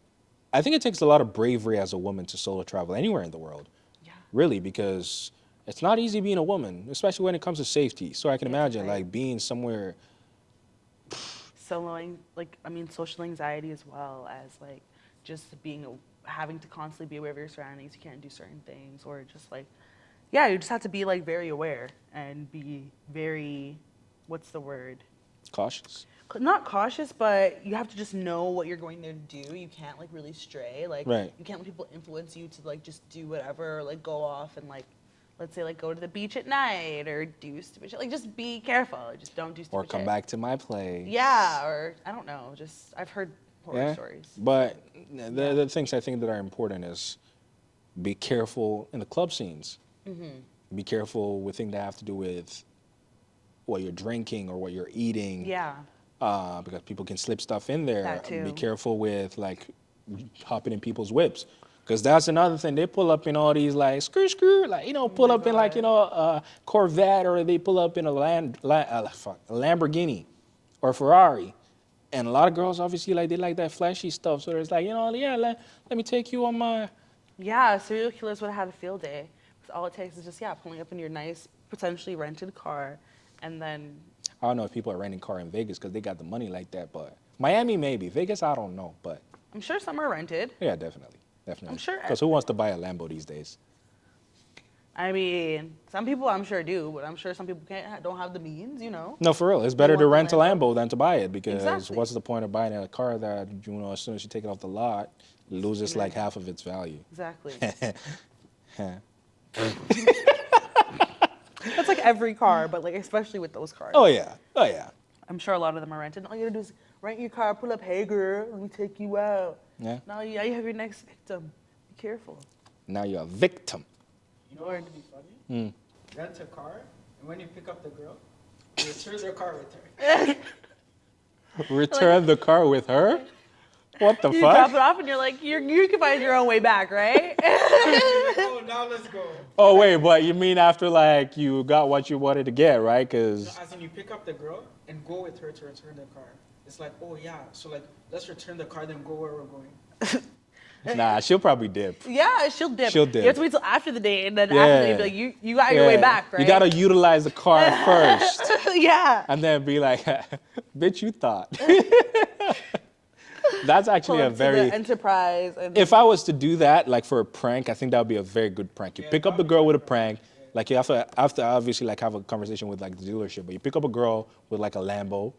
I think it takes a lot of bravery as a woman to solo travel anywhere in the world. Yeah. Really, because it's not easy being a woman, especially when it comes to safety. So I can Yeah, imagine, right. like, being somewhere. Soloing, like, I mean, social anxiety as well as, like, just having to constantly be aware of your surroundings. You can't do certain things, or just, like, yeah, you just have to be, like, very aware and be very, what's the word? Cautious. Not cautious, but you have to just know what you're going there to do. You can't, like, really stray. Like, Right. you can't let people influence you to, like, just do whatever, or, like, go off and, like, let's say, like, go to the beach at night or do stupid shit. Like, just be careful. Just don't do stupid Or shit. come back to my place. Yeah, or I don't know. Just I've heard horror stories. But the things I think that are important is be careful in the club scenes. Mm-hmm. Be careful with things that have to do with what you're drinking or what you're eating. Yeah. Because people can slip stuff in there. That too. Be careful with like hopping in people's whips. Because that's another thing. They pull up in all these like screw, like, you know, pull up in like, you know, a Corvette, or they pull up in a Lamborghini or Ferrari. And a lot of girls obviously like, they like that flashy stuff. So it's like, you know, yeah, let me take you on my. Yeah, serial killers would have had a field day. Because all it takes is just, pulling up in your nice, potentially rented car. And then. I don't know if people are renting car in Vegas because they got the money like that. But Miami, maybe. Vegas, I don't know. But I'm sure some are rented. yeah, definitely. I'm sure. Because who wants to buy a Lambo these days? I mean, some people I'm sure do, but I'm sure some people don't have the means, you know. No, for real. It's better to want rent the a Lambo. Lambo than to buy it, because Exactly. what's the point of buying a car that, you know, as soon as you take it off the lot, it loses like half of its value. Exactly. That's like every car, but like especially with those cars. Oh, yeah. I'm sure a lot of them are rented. All you gotta do is rent your car, pull up, hey girl, let me take you out. Yeah. Now you have your next victim. Be careful. Now you're a victim. You know what would be funny? Rent a car, and when you pick up the girl, you return the car with her. Return the car with her? What the You fuck? drop it off and you're like, you can find your own way back, right? Oh, now let's go. Oh, wait, but you mean after, like, you got what you wanted to get, right? No, Because, as in you pick up the girl and go with her to return the car. It's like, oh yeah, so like let's return the car, then go where we're going. nah, she'll probably dip. Yeah, she'll dip. She'll dip. You have to wait till after the date, and then Yeah. after the date, be like, you got your way back, right? You got to utilize the car first. Yeah. And then be like, bitch, you thought. That's actually Pull a up to very. the Enterprise. And If I was to do that, like for a prank, I think that would be a very good prank. You pick up the girl with a prank. Like you have to obviously like have a conversation with like the dealership, but you pick up a girl with like a Lambo.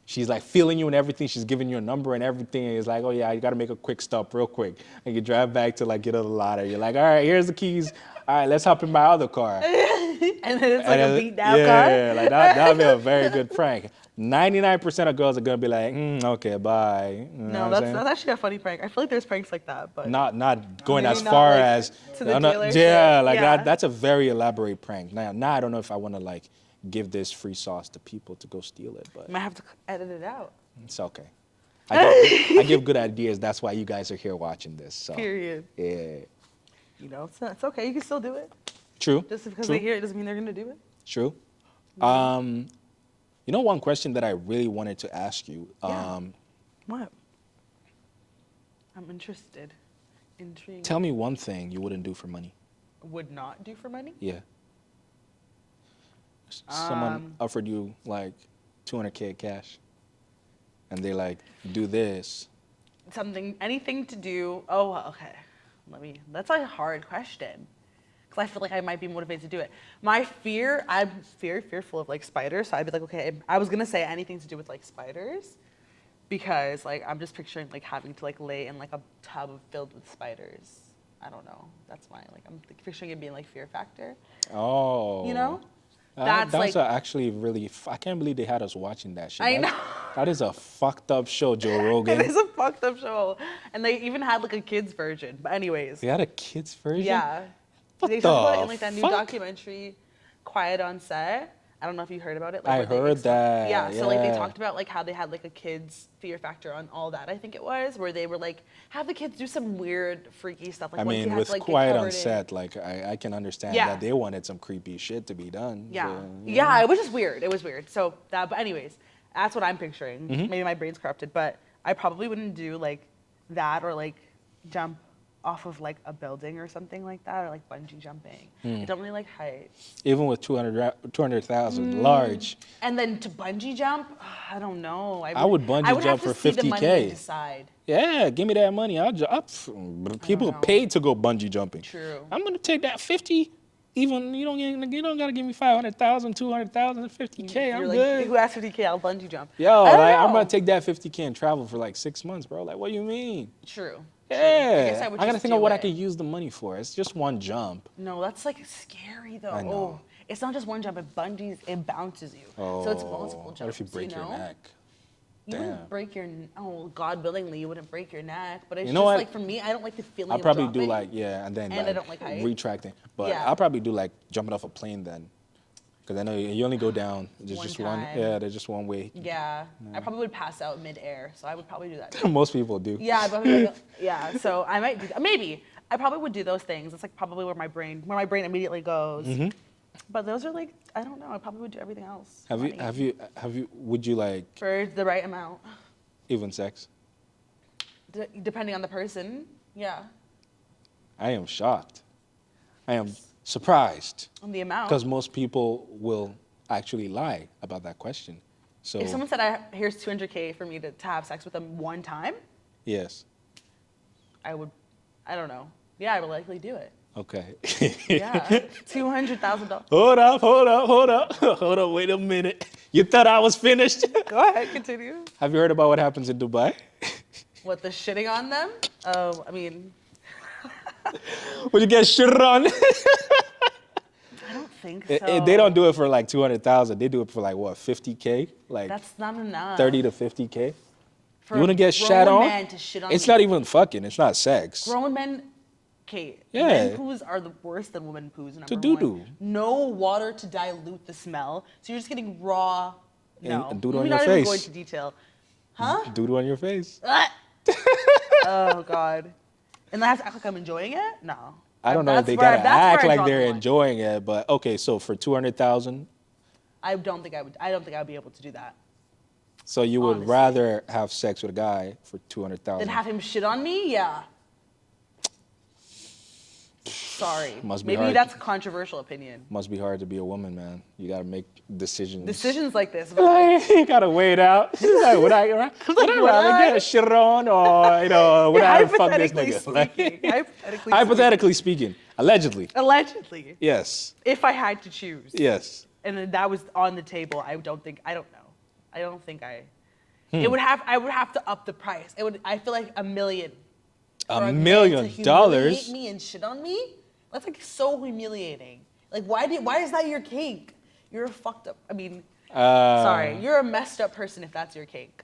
She's like feeling you and everything. She's giving you a number and everything. And it's like, oh yeah, you got to make a quick stop real quick. And you drive back to like get on the lot. And you're like, all right, here's the keys. All right, let's hop in my other car. and then it's like a beat down car. Yeah, like that would be a very good prank. 99% of girls are gonna be like, okay, bye. You know No, what I'm that's saying? actually a funny prank. I feel like there's pranks like that, but Not going Maybe as not, far like, as to the I'm not- dealership. yeah, like Yeah. that's a very elaborate prank. Now I don't know if I want to like give this free sauce to people to go steal it, but you might have to edit it out. it's okay. I give good ideas. That's why you guys are here watching this. So Period. yeah, You know, it's okay. You can still do it. true. Just because true. they hear it doesn't mean they're gonna do it. True. You know, one question that I really wanted to ask you. Yeah. What? I'm interested. Intrigued. Tell me one thing you wouldn't do for money. Would not do for money? Yeah. Someone offered you like 200K cash, and they like, do this. Anything to do. Oh, okay. That's a hard question. Because I feel like I might be motivated to do it. I'm very fearful of like spiders. So I'd be like, okay, I was going to say anything to do with like spiders. Because like, I'm just picturing like having to like lay in like a tub filled with spiders. I don't know. That's I'm picturing it being like fear factor. Oh. You know? That's like- actually really, I can't believe they had us watching that shit. I know. That is a fucked up show, Joe Rogan. It is a fucked up show. And they even had like a kid's version. But anyways. They had a kid's version? Yeah. What They the talk about it in like that new fuck? documentary, Quiet on Set. I don't know if you heard about it. I where they heard that. Yeah, so like they yeah. talked about like how they had like a kids fear factor on all that. I think it was where they were like have the kids do some weird freaky stuff. Like I once you mean, have with to, like, get quiet covered on in- set, like I can understand Yeah. that they wanted some creepy shit to be done. Yeah, so, yeah, it was just weird. It was weird. So that, but anyways, that's what I'm picturing. Mm-hmm. Maybe my brain's corrupted, but I probably wouldn't do like that or like jump off of like a building or something like that or like bungee jumping. I don't really like heights. Even with 200,000 large, And then to bungee jump, I don't know. I would bungee I would jump have to for see the money 50K. and decide. yeah, give me that money. I'll jump. People know. paid to go bungee jumping. True. I'm gonna take that 50. Even you don't gotta give me 500,000, 200,000, 50K. I'm You're like, good. who asked 50K? I'll bungee jump. Yo, I don't like, I'm know. gonna take that 50K and travel for like 6 months, bro. Like, what do you mean? True. Yeah, guess I would I gotta just think of do what I it. could use the money for. It's just one jump. No, that's like scary though. I know. Oh, it's not just one jump. It bungees. It bounces you. So it's multiple jumps. What if you break your know? neck? You Damn. wouldn't break your. Oh, God willingly, you wouldn't break your neck. But it's You know just what? like for me, I don't like the feeling. I'll of probably do dropping. like and then And I like, don't like heights. retracting. But Yeah. I'll probably do like jumping off a plane then, because I know you only go down. There's One just time. one. Yeah, there's just one way. Yeah, I probably would pass out midair, so I would probably do that. Most people do. Yeah, I'd probably yeah. So I might do that. Maybe I probably would do those things. It's like probably where my brain immediately goes. But those are like I don't know. I probably would do everything else. Have you Money. have you would you like For the right amount, even sex? depending on the person. Yeah, I am shocked. I am surprised on the amount. because most people will actually lie about that question. So If someone said, here's 200K for me to have sex with them one time, yes, I would, I don't know. Yeah, I would likely do it. okay. Yeah, $200,000. Hold up. Hold up, wait a minute. You thought I was finished? Go ahead, continue. Have you heard about what happens in Dubai? What, the shitting on them? Oh, I mean, When you get shit on? I don't think so. They don't do it for like 200,000. They do it for like what, 50K? Like That's not enough. 30 to 50K? For You wouldn't get a shat grown on? man to shit on It's you. not even fucking. It's not sex. Grown men, okay, Yeah. men poos are the worse than women poos, number To one. doo-doo. No water to dilute the smell, so you're just getting raw. No, And do it on We're your not even face. going to detail. Huh? Doodle on your face. Oh God. And I have to act like I'm enjoying it? No. I don't know if That's they where- gotta that's where act I like draw the they're line. enjoying it, but okay, so for 200,000, I don't think I would. I don't think I would be able to do that. so you would Honestly. rather have sex with a guy for 200,000? Then have him shit on me? Yeah. Sorry. Must be Maybe hard. that's a controversial opinion. Must be hard to be a woman, man. You gotta make decisions. Decisions like this. You gotta weigh it out. She's like, would I rather get shit on or, would I fuck this nigga? Like, hypothetically speaking, allegedly. Allegedly. Yes. If I had to choose. Yes. And then that was on the table, I don't know. I don't think I would have to up the price. I feel like $1 million. for $1 man million? to humiliate me and shit on me? That's like so humiliating. Like why is that your cake? You're a fucked up. I mean, sorry, you're a messed up person if that's your cake.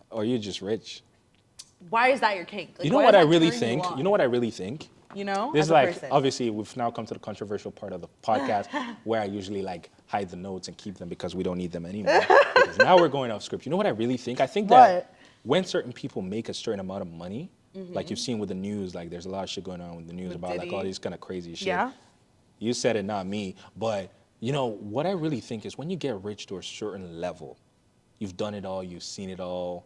Or you're just rich. Why is that your cake? Like, You know why what does I that really turn think? on? You know what I really think? You know, This as is a like, person. obviously, we've now come to the controversial part of the podcast where I usually like hide the notes and keep them because we don't need them anymore. Because now we're going off script. You know what I really think? I think that What? when certain people make a certain amount of money, like you've seen with the news, like there's a lot of shit going on with the news With about like all Diddy. these kind of crazy shit. Yeah. You said it, not me. But what I really think is when you get rich to a certain level, you've done it all, you've seen it all.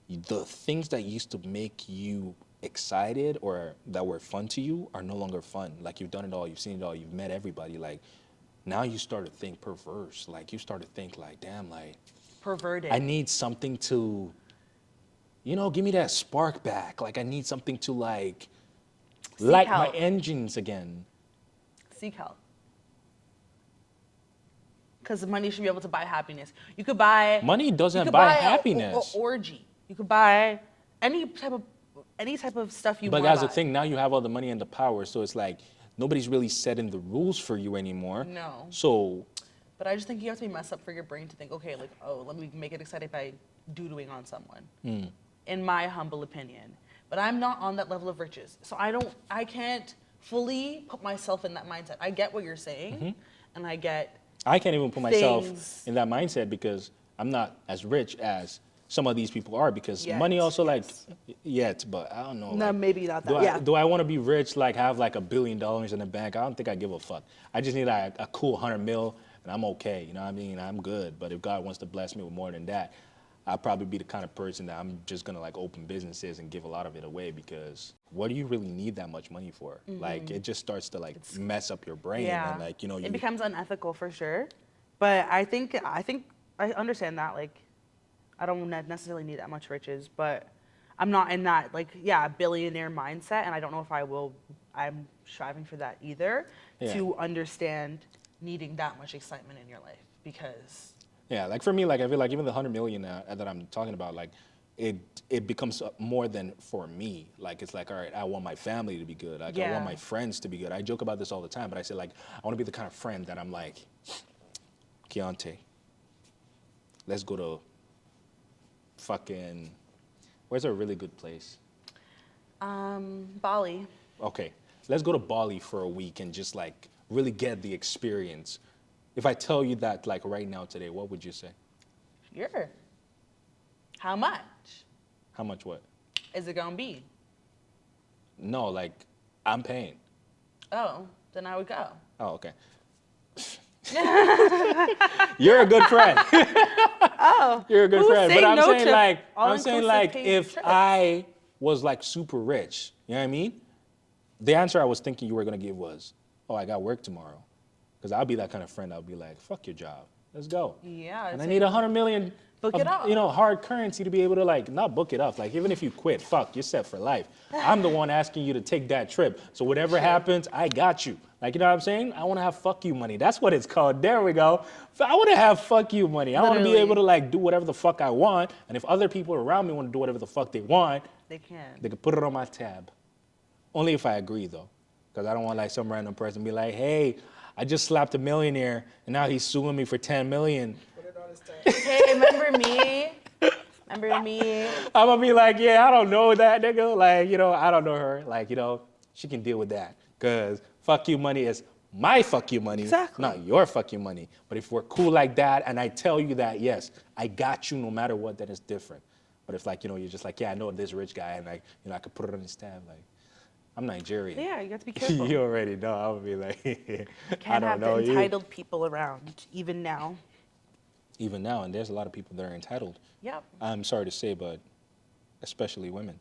The things that used to make you excited or that were fun to you are no longer fun. Like you've done it all, you've seen it all, you've met everybody. Like now you start to think perverse. Like you start to think like, damn, like Perverted. I need something to, give me that spark back. Like I need something to like light my help. engines again. Seek help. Because money should be able to buy happiness. You could buy Money doesn't you could buy a- happiness. A orgy. You could buy any type of stuff you But want. that's the thing. Now you have all the money and the power, so it's like nobody's really setting the rules for you anymore. No. So But I just think you have to be messed up for your brain to think, okay, like, oh, let me make it exciting by doodling on someone. In my humble opinion. But I'm not on that level of riches. So I can't fully put myself in that mindset. I get what you're saying, and I get I can't even put myself things. in that mindset because I'm not as rich as some of these people are because Yet, money also like yes. yet, but I don't know. No, like, maybe not do that. I, Yeah. do I want to be rich, like have like $1 billion in the bank? I don't think I give a fuck. I just need like a cool 100 mil and I'm okay. You know what I mean? I'm good. But if God wants to bless me with more than that, I'll probably be the kind of person that I'm just gonna like open businesses and give a lot of it away because what do you really need that much money for? Like it just starts to like mess up your brain Yeah. and like, you know, it becomes unethical for sure. But I think I understand that. Like, I don't necessarily need that much riches, but I'm not in that like billionaire mindset, and I don't know if I will. I'm striving for that either Yeah. to understand needing that much excitement in your life because Yeah, like for me, like I feel like even the 100 million that I'm talking about, like it becomes more than for me. Like it's like, all right, I want my family to be good. Like I Yeah. want my friends to be good. I joke about this all the time, but I say like I want to be the kind of friend that I'm like, Kiante, let's go to fucking, where's a really good place? Bali. Okay, let's go to Bali for a week and just like really get the experience. If I tell you that like right now today, what would you say? Sure. How much How much what? is it gonna be? No, like I'm paying. Oh, then I would go. Oh, okay. You're a good friend. Oh, You're a good who's friend. But saying I'm no saying to like all-inclusive paid if trips? I was like super rich, you know what I mean? The answer I was thinking you were gonna give was, oh, I got work tomorrow. Because I'll be that kind of friend. I'll be like, fuck your job. Let's go. Yeah, And it's I need like, 100 million book of, it up. you know, hard currency to be able to like not book it up. Like even if you quit, fuck, you're set for life. I'm the one asking you to take that trip. So whatever happens, I got you. Like you know what I'm saying? I want to have fuck you money. That's what it's called. There we go. So I want to have fuck you money. I want to be Literally. able to like do whatever the fuck I want. And if other people around me want to do whatever the fuck they want, They can. they can put it on my tab. Only if I agree though. Because I don't want like some random person to be like, hey, I just slapped a millionaire and now he's suing me for 10 million. Put it on his tab. Hey, remember me? Remember me? I'm gonna be like, yeah, I don't know that nigga. Like, you know, I don't know her. Like, you know, she can deal with that. Cause fuck you money is my fuck you money, Exactly. not your fuck you money. But if we're cool like that and I tell you that, yes, I got you no matter what, then it's different. But if like, you know, you're just like, yeah, I know this rich guy and like, you know, I could put it on his tab. Like, I'm Nigerian. Yeah, you have to be careful. You already know. I would be like, I Can't don't have know the you. entitled people around, even now. Even now, and there's a lot of people that are entitled. Yep. I'm sorry to say, but especially women.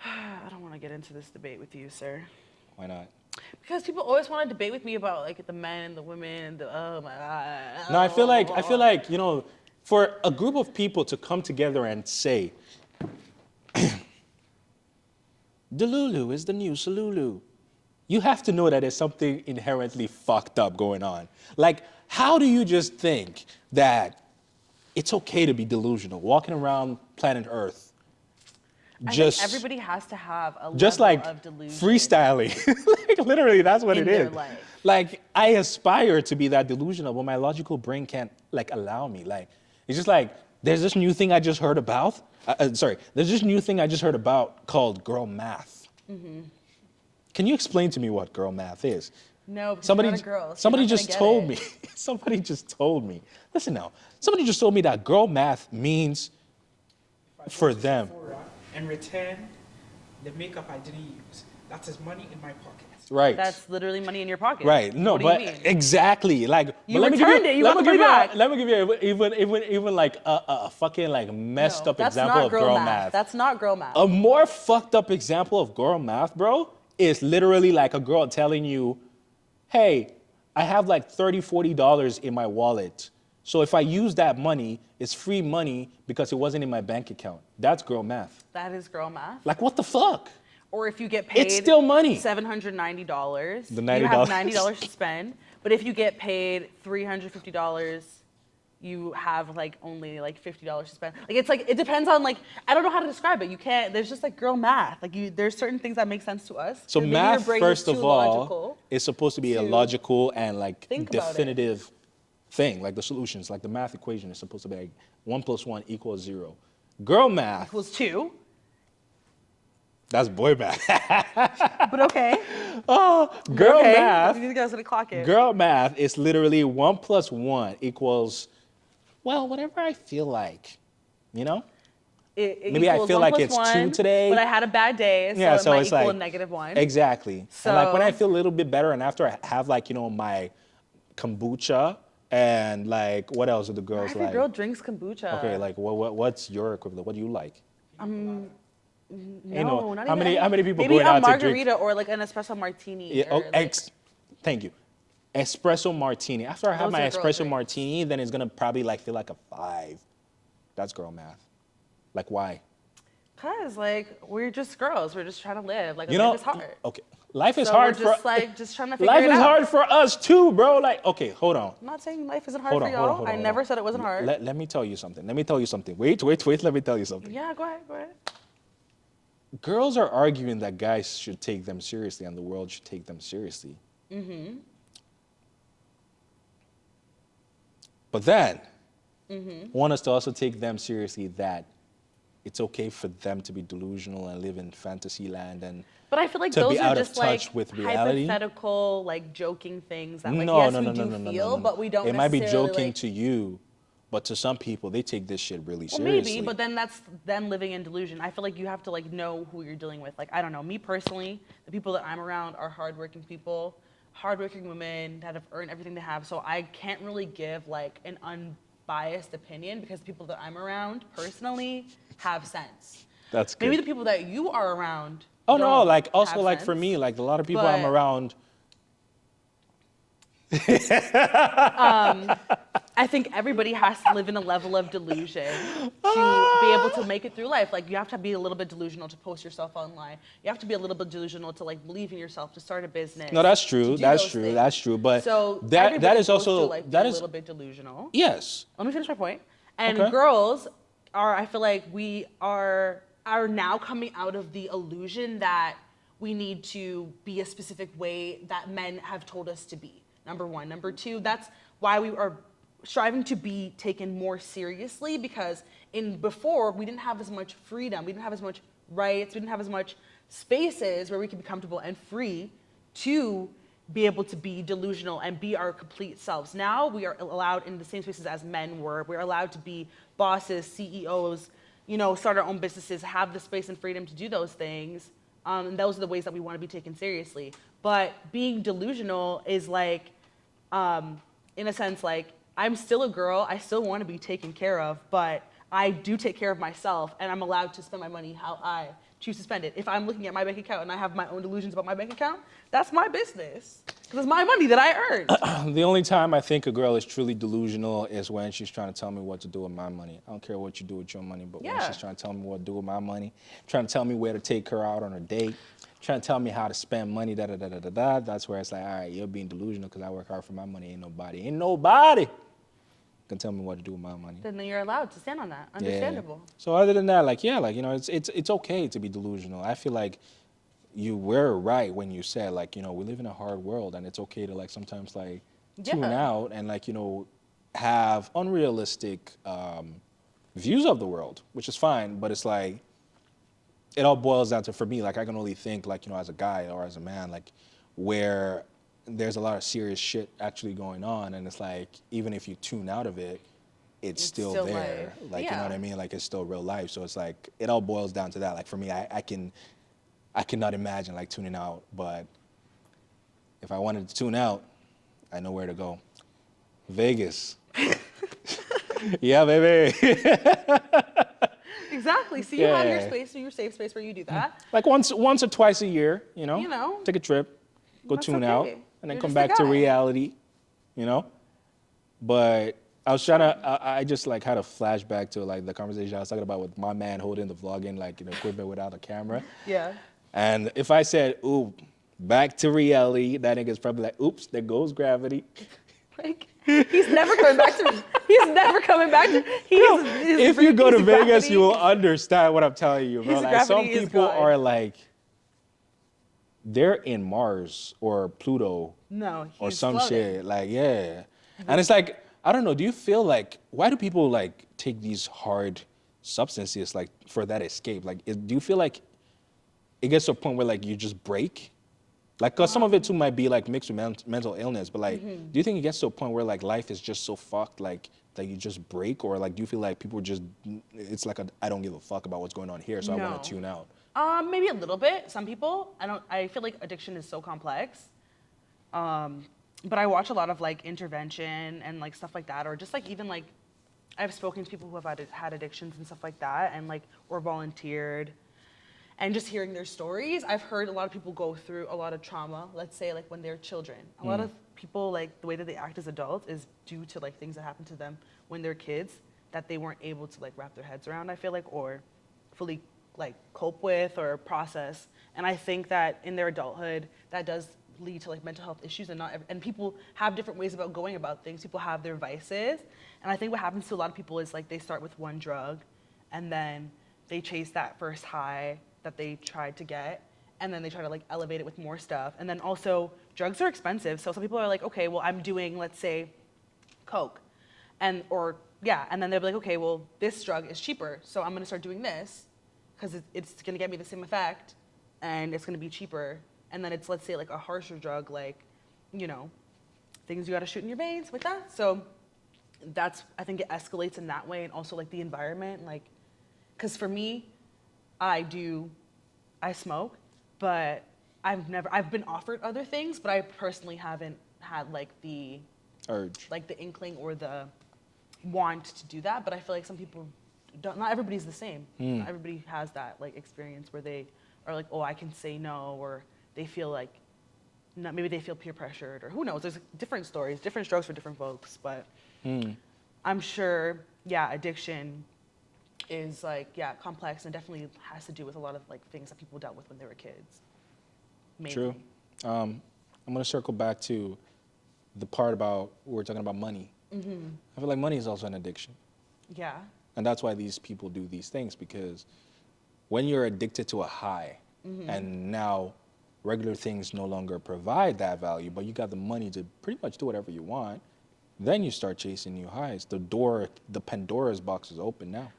I don't want to get into this debate with you, sir. Why not? Because people always want to debate with me about like the men and the women and the oh my god. No, I feel like, you know, for a group of people to come together and say, Delulu is the new Salulu. You have to know that there's something inherently fucked up going on. Like, how do you just think that it's okay to be delusional, walking around planet Earth, I just think everybody has to have a just level like of delusion freestyling? Like, literally, that's what in it their is. life. Like, I aspire to be that delusional, but my logical brain can't like allow me. Like, it's just like there's this new thing I just heard about. There's this new thing I just heard about called girl math. Mm-hmm. Can you explain to me what girl math is? No, because Somebody, you're not a girl. So somebody you're not just gonna told get me. it. Somebody just told me. Listen now. Somebody just told me that girl math means If I for go to them. Sephora and return the makeup I didn't use, that is money in my pocket. Right. That's literally money in your pocket. Right. No, what but do you mean? exactly. Like, You but let me give returned it. You got the money back. Let me give you even like a fucking like messed No, up that's example not of girl math. math. That's not girl math. A more fucked up example of girl math, bro, is literally like a girl telling you, hey, I have like $30, $40 in my wallet. So if I use that money, it's free money because it wasn't in my bank account. That's girl math. That is girl math. Like, what the fuck? Or if you get paid It's still money. $790, The you have $90. $90 to spend. But if you get paid $350, you have like only like $50 to spend. Like it's like it depends on like I don't know how to describe it. You can't. There's just like girl math. Like there's certain things that make sense to us. So and maybe your math, brain is first of too all, logical. is supposed to be a to logical and like think about it. definitive thing. Like the solutions, like the math equation is supposed to be like 1 + 1 = 0. Girl math Equals 2. That's boy math. But okay. Oh, girl Okay. math. You guys gonna clock it. Girl math is literally 1 + 1 equals, well, whatever I feel like, you know? It Maybe I equals feel 1 like plus it's 2 1, today. but I had a bad day, so Yeah, it so might it's equal like a -1. exactly. And like when I So- feel a little bit better, and after I have like my kombucha and like what else are the girls Every like? girl drinks kombucha. Okay, like what's your equivalent? What do you like? No, not how even. many people maybe going a out to drink? margarita or like an espresso martini. Yeah, or like, thank you. Espresso martini. After I have Those my are girl espresso drinks. martini, then it's gonna probably like feel like a 5. That's girl math. Like why? Cause like we're just girls. We're just trying to live. Like You life know, is hard. okay. Life is So hard we're just for like just trying to figure life it is out. hard for us too, bro. Like, okay, hold on. I'm not saying life isn't hard for y'all. I never said it wasn't hard. Let me tell you something. Let me tell you something. Wait. Let me tell you something. Yeah, go ahead. Go ahead. Girls are arguing that guys should take them seriously and the world should take them seriously. But then, want us to also take them seriously that it's okay for them to be delusional and live in fantasy land and But I feel like to those be are out of just touch like with reality. hypothetical, like joking things that like no, yes no, we no, do no, no, no, feel, no, no. but we don't. It might be necessarily, joking like, to you, but to some people, they take this shit really Well, seriously. maybe, but then that's them living in delusion. I feel like you have to like know who you're dealing with. Like I don't know, me personally, the people that I'm around are hardworking people, hardworking women that have earned everything they have. So I can't really give like an unbiased opinion because the people that I'm around personally have sense. That's good. Maybe the people that you are around. Oh no, don't like also have like for sense. me, like a lot of people I'm But- around. I think everybody has to live in a level of delusion to be able to make it through life. Like you have to be a little bit delusional to post yourself online. You have to be a little bit delusional to like believe in yourself, to start a business. No, that's to true. do That's those true. things. That's true. But So that everybody is goes also through life that being is a little bit delusional. yes. Let me finish my point. And Okay. girls are, I feel like we are now coming out of the illusion that we need to be a specific way that men have told us to be. Number one. Number two, that's why we are striving to be taken more seriously because before we didn't have as much freedom, we didn't have as much rights, we didn't have as much spaces where we could be comfortable and free to be able to be delusional and be our complete selves. Now we are allowed in the same spaces as men were. We're allowed to be bosses, CEOs, start our own businesses, have the space and freedom to do those things. And those are the ways that we want to be taken seriously. But being delusional is like, in a sense, like I'm still a girl. I still want to be taken care of, but I do take care of myself, and I'm allowed to spend my money how I choose to spend it. If I'm looking at my bank account and I have my own delusions about my bank account, that's my business. Because it's my money that I earned. The only time I think a girl is truly delusional is when she's trying to tell me what to do with my money. I don't care what you do with your money, but when Yeah. she's trying to tell me what to do with my money, trying to tell me where to take her out on a date, trying to tell me how to spend money, that's where it's like, all right, you're being delusional because I work hard for my money. Ain't nobody can tell me what to do with my money. Then you're allowed to stand on that. Understandable. Yeah. So other than that, like, yeah, like, it's okay to be delusional. I feel like you were right when you said, like, we live in a hard world and it's okay to, like, sometimes, like, tune Yeah. out and, like, have unrealistic views of the world, which is fine, but it's like, it all boils down to, for me, like, I can only think, like, as a guy or as a man, like, where there's a lot of serious shit actually going on, and it's like, even if you tune out of it, it's still there. life. Like, you know Yeah. what I mean? Like, it's still real life. So it's like, it all boils down to that. Like, for me, I cannot imagine, like, tuning out, but if I wanted to tune out, I know where to go. Vegas. Yeah, baby. Exactly. So you have your Yeah. space, your safe space where you do that. Like once or twice a year, know, take a trip, go that's tune out, okay. and then You're come just a back to guy. reality, But I was trying to, I just like had a flashback to like the conversation I was talking about with my man holding the vlogging like equipment without a camera. Yeah. And if I said, ooh, back to reality, that nigga's probably like, oops, there goes gravity. Like he's never coming back to. He's never coming back to. If you go to Vegas, you will understand what I'm telling you, bro. His Like some gravity is people gone. are like, they're in Mars or Pluto No, he's or some floating. shit. Like, yeah. And it's like, I don't know, do you feel like, why do people like take these hard substances like for that escape? Like, do you feel like it gets to a point where like you just break? Like, cause some of it too might be like mixed with mental illness, but like, do you think it gets to a point where like life is just so fucked, like that you just break, or like do you feel like people just, it's like a I don't give a fuck about what's going on here, so I want No. to tune out. Maybe a little bit. Some people, I feel like addiction is so complex. But I watch a lot of like intervention and like stuff like that, or just like even like I've spoken to people who have had addictions and stuff like that, and like or volunteered, and just hearing their stories, I've heard a lot of people go through a lot of trauma. Let's say like when they're children, a lot of people like the way that they act as adults is due to like things that happened to them when they're kids that they weren't able to like wrap their heads around. I feel like or fully like cope with or process. And I think that in their adulthood, that does lead to like mental health issues, and and people have different ways about going about things. People have their vices, and I think what happens to a lot of people is like they start with one drug, and then they chase that first high that they tried to get, and then they try to like elevate it with more stuff. And then also drugs are expensive, so some people are like, okay, well I'm doing, let's say, coke, and then they'll be like, okay, well this drug is cheaper, so I'm gonna start doing this because it's gonna get me the same effect, and it's gonna be cheaper. And then it's, let's say, like a harsher drug, like, things you gotta shoot in your veins, like that. So I think it escalates in that way, and also like the environment, like, because for me, I smoke, but I've been offered other things, but I personally haven't had like the Urge. like the inkling or the want to do that. But I feel like some people don't, not everybody's the same. Not everybody has that like experience where they are like, oh, I can say no, or they feel like, maybe they feel peer pressured, or who knows. There's different stories, different strokes for different folks. But I'm sure, addiction is like, complex, and definitely has to do with a lot of like things that people dealt with when they were kids. Maybe. True. I'm gonna circle back to the part about we're talking about money. I feel like money is also an addiction, Yeah. and that's why these people do these things, because when you're addicted to a high, and now regular things no longer provide that value, but you got the money to pretty much do whatever you want, then you start chasing new highs. The Pandora's box is open now.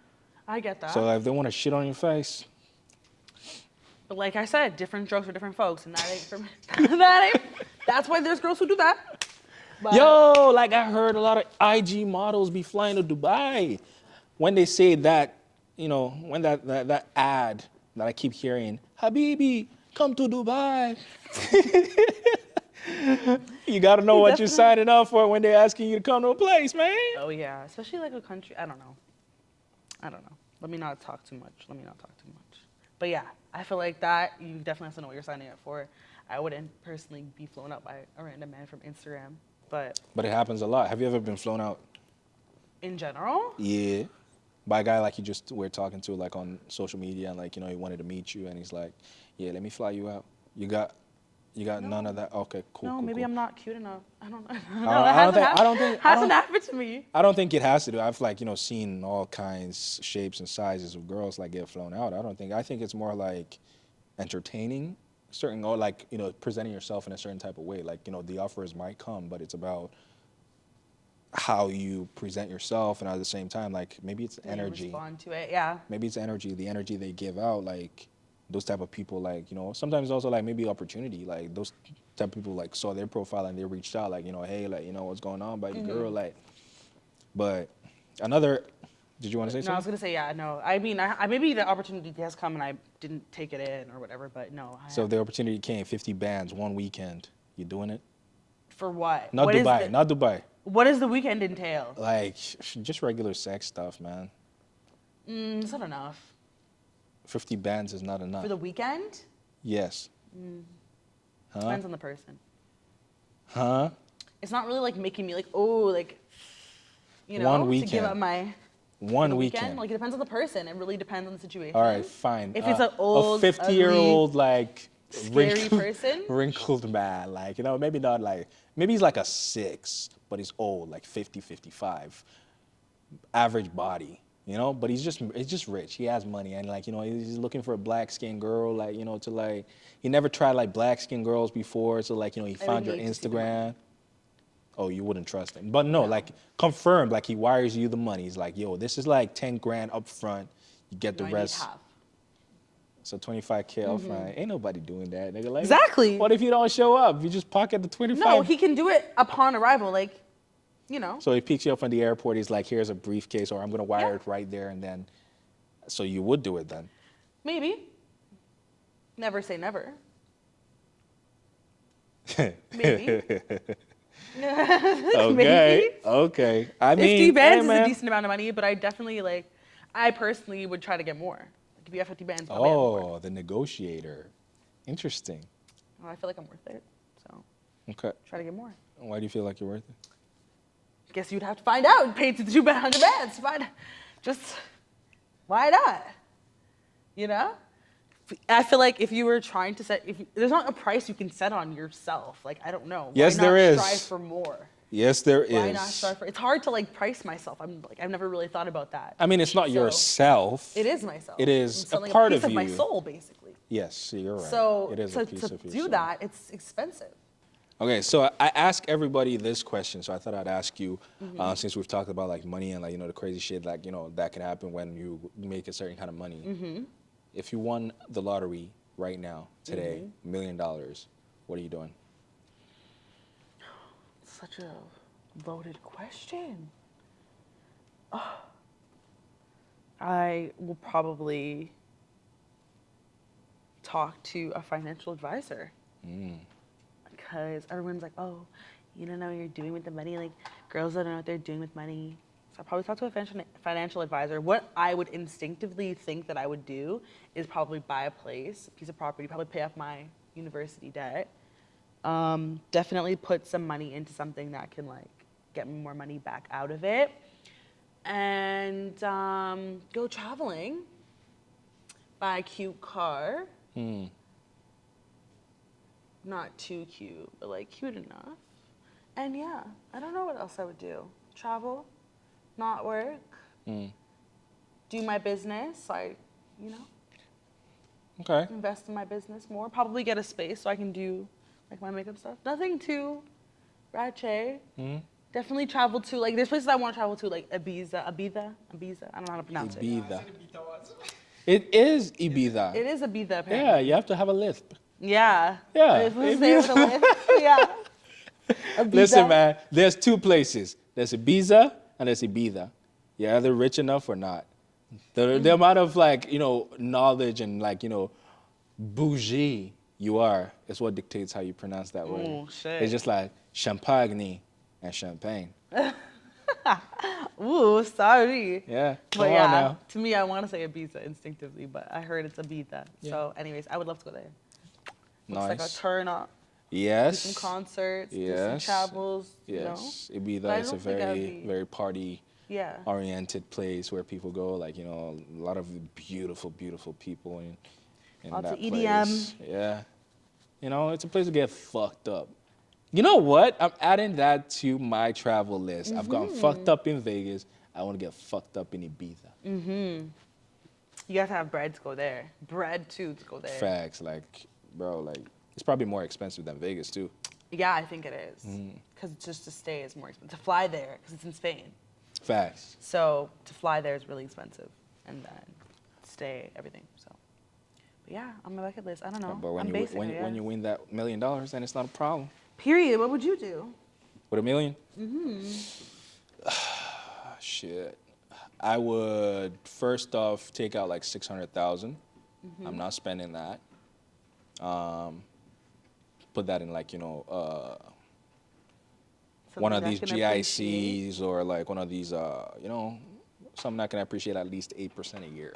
I get that. So if they want to shit on your face, But like I said, different strokes for different folks, and that ain't for me. That's why there's girls who do that. But yo, like I heard a lot of IG models be flying to Dubai. When they say that, when that ad that I keep hearing, Habibi, come to Dubai. You got to know what you're signing up for when they're asking you to come to a place, man. Oh yeah, especially like a country. I don't know. Let me not talk too much. But yeah, I feel like that you definitely have to know what you're signing up for. I wouldn't personally be flown out by a random man from Instagram, but it happens a lot. Have you ever been flown out? in general, Yeah. By a guy like you just were talking to, like on social media, and like, he wanted to meet you, and he's like, yeah, let me fly you out. You got none of that? Okay, cool. no, cool, maybe cool. I'm not cute enough. I don't know. I Hasn't happened to me. I don't think it has to do. I've like, seen all kinds, shapes and sizes of girls like get flown out. I think it's more like entertaining certain, or like, presenting yourself in a certain type of way. Like, the offers might come, but it's about how you present yourself, and at the same time, like maybe it's How you energy. respond to it, yeah. Maybe it's energy, the energy they give out, like those type of people, like, sometimes also like maybe opportunity, like those type of people like saw their profile and they reached out, like, hey, like, what's going on about your girl, like. But did you want to say No, I was something? gonna say no. I mean, I maybe the opportunity has come and I didn't take it in or whatever, but no. So if the opportunity came, 50 bands, one weekend, you doing it? For what? Not Dubai. What does the weekend entail? Like, just regular sex stuff, man. It's not enough. 50 bands is not enough. For the weekend? Yes. Huh? Depends on the person. Huh? It's not really like making me like, oh, like, One to give weekend. up my One the weekend. Like, it depends on the person. It really depends on the situation. All right, fine. If it's an old, a 50-year-old, like, scary person? wrinkled man, like, maybe not like, maybe he's like a 6, but he's old, like 50, 55, average body, but he's just rich. He has money, and like, he's looking for a black skinned girl, like, to like, he never tried like black skinned girls before, so like, he found your Instagram. Oh, you wouldn't trust him. But no, like, confirmed, like, he wires you the money. He's like, yo, this is like 10 grand up front. You get the I rest. need half. So 25K upfront. Ain't nobody doing that, nigga. Like, Exactly. what if you don't show up? You just pocket the 25. No, he can do it upon arrival. Like, you know. So he picks you up from the airport. He's like, here's a briefcase, or I'm gonna wire it right there, and then. So you would do it then? Maybe. Never say never. Maybe. Okay. Maybe. Okay. I mean, 50 bands hey, is man. a decent amount of money, but I definitely I personally would try to get more. Like if you have 50 bands, probably have more. Oh, the negotiator. Interesting. Well, I feel like I'm worth it, so Okay. try to get more. Why do you feel like you're worth it? Guess you'd have to find out. Pay to 200 bands to find. Just why not? You know. I feel like if you were trying to set, there's not a price you can set on yourself. Like I don't know. Yes, why not there is. Strive for more. Yes, there is. Why not strive for? It's hard to price myself. I've never really thought about that. I mean, it's not So, yourself. It is myself. It is I'm a selling part piece of my you. soul, basically. Yes, you're right. So it is to a piece of do yourself. that, it's expensive. Okay, so I ask everybody this question, so I thought I'd ask you, since we've talked about money and the crazy shit that can happen when you make a certain kind of money. If you won the lottery right now, today, $1 million, what are you doing? Such a loaded question. Oh. I will probably talk to a financial advisor. Because everyone's like, oh, you don't know what you're doing with the money. Like, girls don't know what they're doing with money. So I'll probably talk to a financial advisor. What I would instinctively think that I would do is probably buy a piece of property, probably pay off my university debt. Definitely put some money into something that can get me more money back out of it. And go traveling. Buy a cute car. Not too cute, but cute enough. And yeah, I don't know what else I would do. Travel, not work, do my business, Okay. invest in my business more. Probably get a space so I can do my makeup stuff. Nothing too ratchet. Definitely travel to there's places I want to travel to Ibiza. I don't know how to pronounce it. Ibiza. It is Ibiza. It is Ibiza apparently. Yeah, you have to have a lisp. Yeah. Yeah, If we say it with a lisp, yeah. Ibiza. Listen, man, there's two places. There's Ibiza and there's Ibiza. You're either rich enough or not. The amount of knowledge and bougie you are is what dictates how you pronounce that word. Oh, shit. It's just like champagne and champagne. Ooh, sorry. Yeah, come But on yeah, now. to me, I want to say Ibiza instinctively, but I heard it's Ibiza. Yeah. So, anyways, I would love to go there. Looks Nice. like a turn up, do Yes. some concerts, do some Yes. travels, Yes. But I Ibiza is a don't think I'd very, be- very party Yeah. oriented place where people go, a lot of beautiful, beautiful people in Lots that of EDM. place. Yeah. It's a place to get fucked up. You know what? I'm adding that to my travel list. I've gotten fucked up in Vegas. I want to get fucked up in Ibiza. You guys have bread to go there. Bread, too, to go there. Facts. Bro, it's probably more expensive than Vegas, too. Yeah, I think it is. Because just to stay is more expensive. To fly there, because it's in Spain. Facts. So to fly there is really expensive. And then stay, everything. So, but yeah, on my bucket list, I don't know. But when I'm you basic, I when you guess. win that $1 million, then it's not a problem. Period. What would you do? With $1 million? Shit. I would first off take out 600,000. I'm not spending that. Put that in one of these Something that can appreciate. GICs or one of these something that can appreciate at least 8% a year.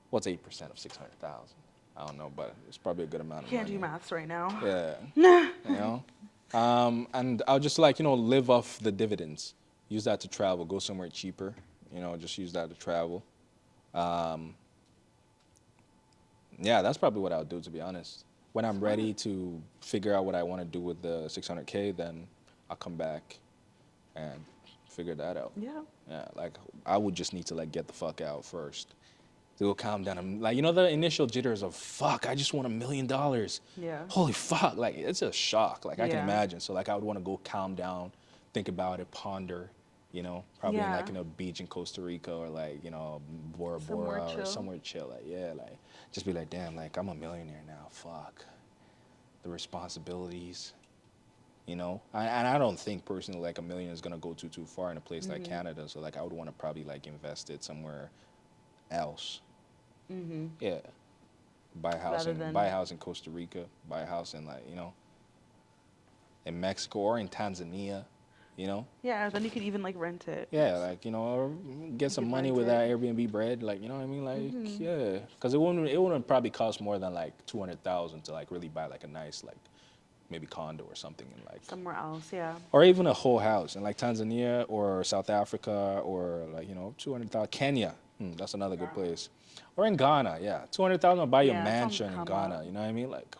What's 8% of 600,000? I don't know, but it's probably a good amount of Can't money. do maths right now. Yeah. And I'll just live off the dividends. Use that to travel. Go somewhere cheaper. Just use that to travel. Yeah, that's probably what I'll do, to be honest. When I'm ready to figure out what I want to do with the 600K, then I'll come back and figure that out. Yeah. Yeah, I would just need to get the fuck out first. To go calm down. I'm the initial jitters of fuck, I just won $1 million. Yeah. Holy fuck, it's a shock. I can Yeah. imagine. So I would want to go calm down, think about it, ponder, you know, probably in Yeah. like in a beach in Costa Rica or like, you know, Bora Somewhere Bora or chill. somewhere chill. Like, yeah, like just be like, damn, like I'm a millionaire now. Fuck the responsibilities, you know. And I don't think personally like a million is gonna go too far in a place like Canada. So like I would want to probably like invest it somewhere else. Yeah, Rather than buy a house in Costa Rica, buy a house in like, you know, in Mexico or in Tanzania, you know. yeah, then you could even like rent it. Yeah, like, you know, or get You some could money rent with that it. Airbnb bread, like, you know what I mean? Like, yeah, because it wouldn't probably cost more than like 200,000 to like really buy like a nice like maybe condo or something in like, Somewhere else, yeah. or even a whole house in like Tanzania or South Africa or like, you know, 200,000. Kenya, that's another good place, or in Ghana, yeah, 200,000 buy your Yeah, it's on the mansion in come Ghana. up. You know what I mean? Like,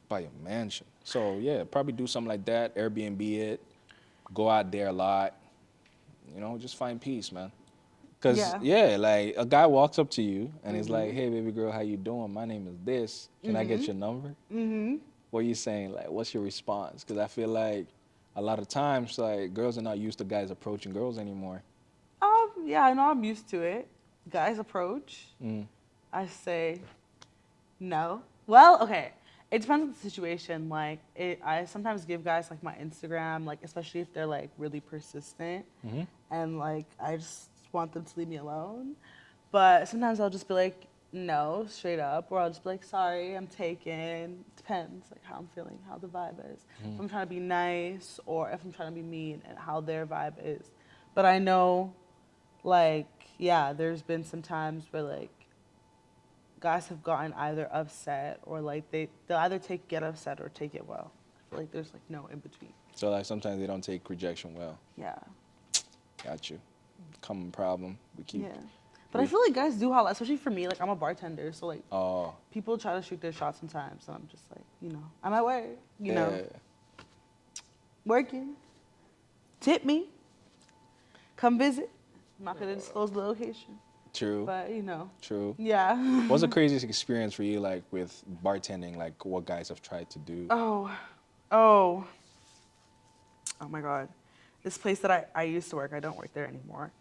buy your mansion. So yeah, probably do something like that. Airbnb it, go out there a lot. You know, just find peace, man. Cause Yeah. yeah, like a guy walks up to you and he's like, "Hey, baby girl, how you doing? My name is this. Can I get your number?" What are you saying? Like, what's your response? Because I feel like a lot of times, like girls are not used to guys approaching girls anymore. Yeah, I know I'm used to it. Guys approach. Mm. I say no. Well, okay. It depends on the situation. Like, I sometimes give guys like my Instagram, like especially if they're like really persistent, and like I just want them to leave me alone. But sometimes I'll just be like no, straight up, or I'll just be like sorry, I'm taken. Depends like how I'm feeling, how the vibe is. If I'm trying to be nice, or if I'm trying to be mean, and how their vibe is. But I know, like, yeah, there's been some times where like guys have gotten either upset or like they'll either get upset or take it well. I feel like there's like no in between. So like sometimes they don't take rejection well. Yeah. Got you. Common problem. We keep. Yeah. But I we- feel like guys do holla, especially for me. Like I'm a bartender, so like Oh. people try to shoot their shot sometimes, so I'm just like, you know, I'm at work, you know, working. Tip me. Come visit. I'm not gonna disclose the location, True. but you know, True. yeah. What's the craziest experience for you, like with bartending? Like what guys have tried to do? Oh, oh my God. This place that I used to work, I don't work there anymore.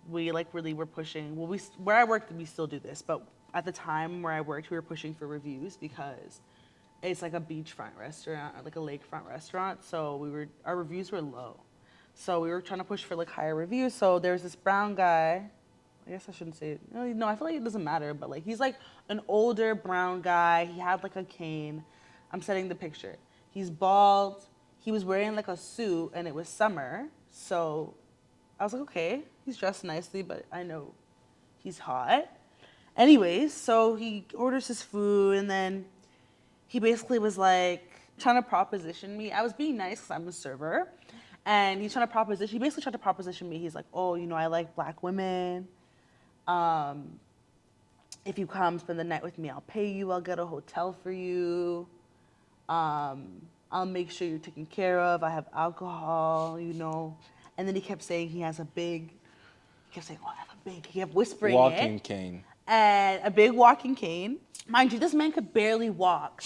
We like really were pushing, well, where I worked, we still do this, but at the time where I worked, we were pushing for reviews because it's like a beachfront restaurant, or like a lakefront restaurant. So our reviews were low. So we were trying to push for like higher reviews. So there's this brown guy. I guess I shouldn't say it. No, I feel like it doesn't matter, but like he's like an older brown guy. He had like a cane. I'm setting the picture. He's bald. He was wearing like a suit and it was summer. So I was like, okay, he's dressed nicely, but I know he's hot. Anyways, so he orders his food and then he basically was like trying to proposition me. I was being nice because I'm a server. And he basically tried to proposition me. He's like, oh, you know, I like black women. If you come spend the night with me, I'll pay you. I'll get a hotel for you. I'll make sure you're taken care of. I have alcohol, you know. And then he kept saying he kept saying, oh, I have a big, he kept whispering Walking it. cane. And a big walking cane. Mind you, this man could barely walk.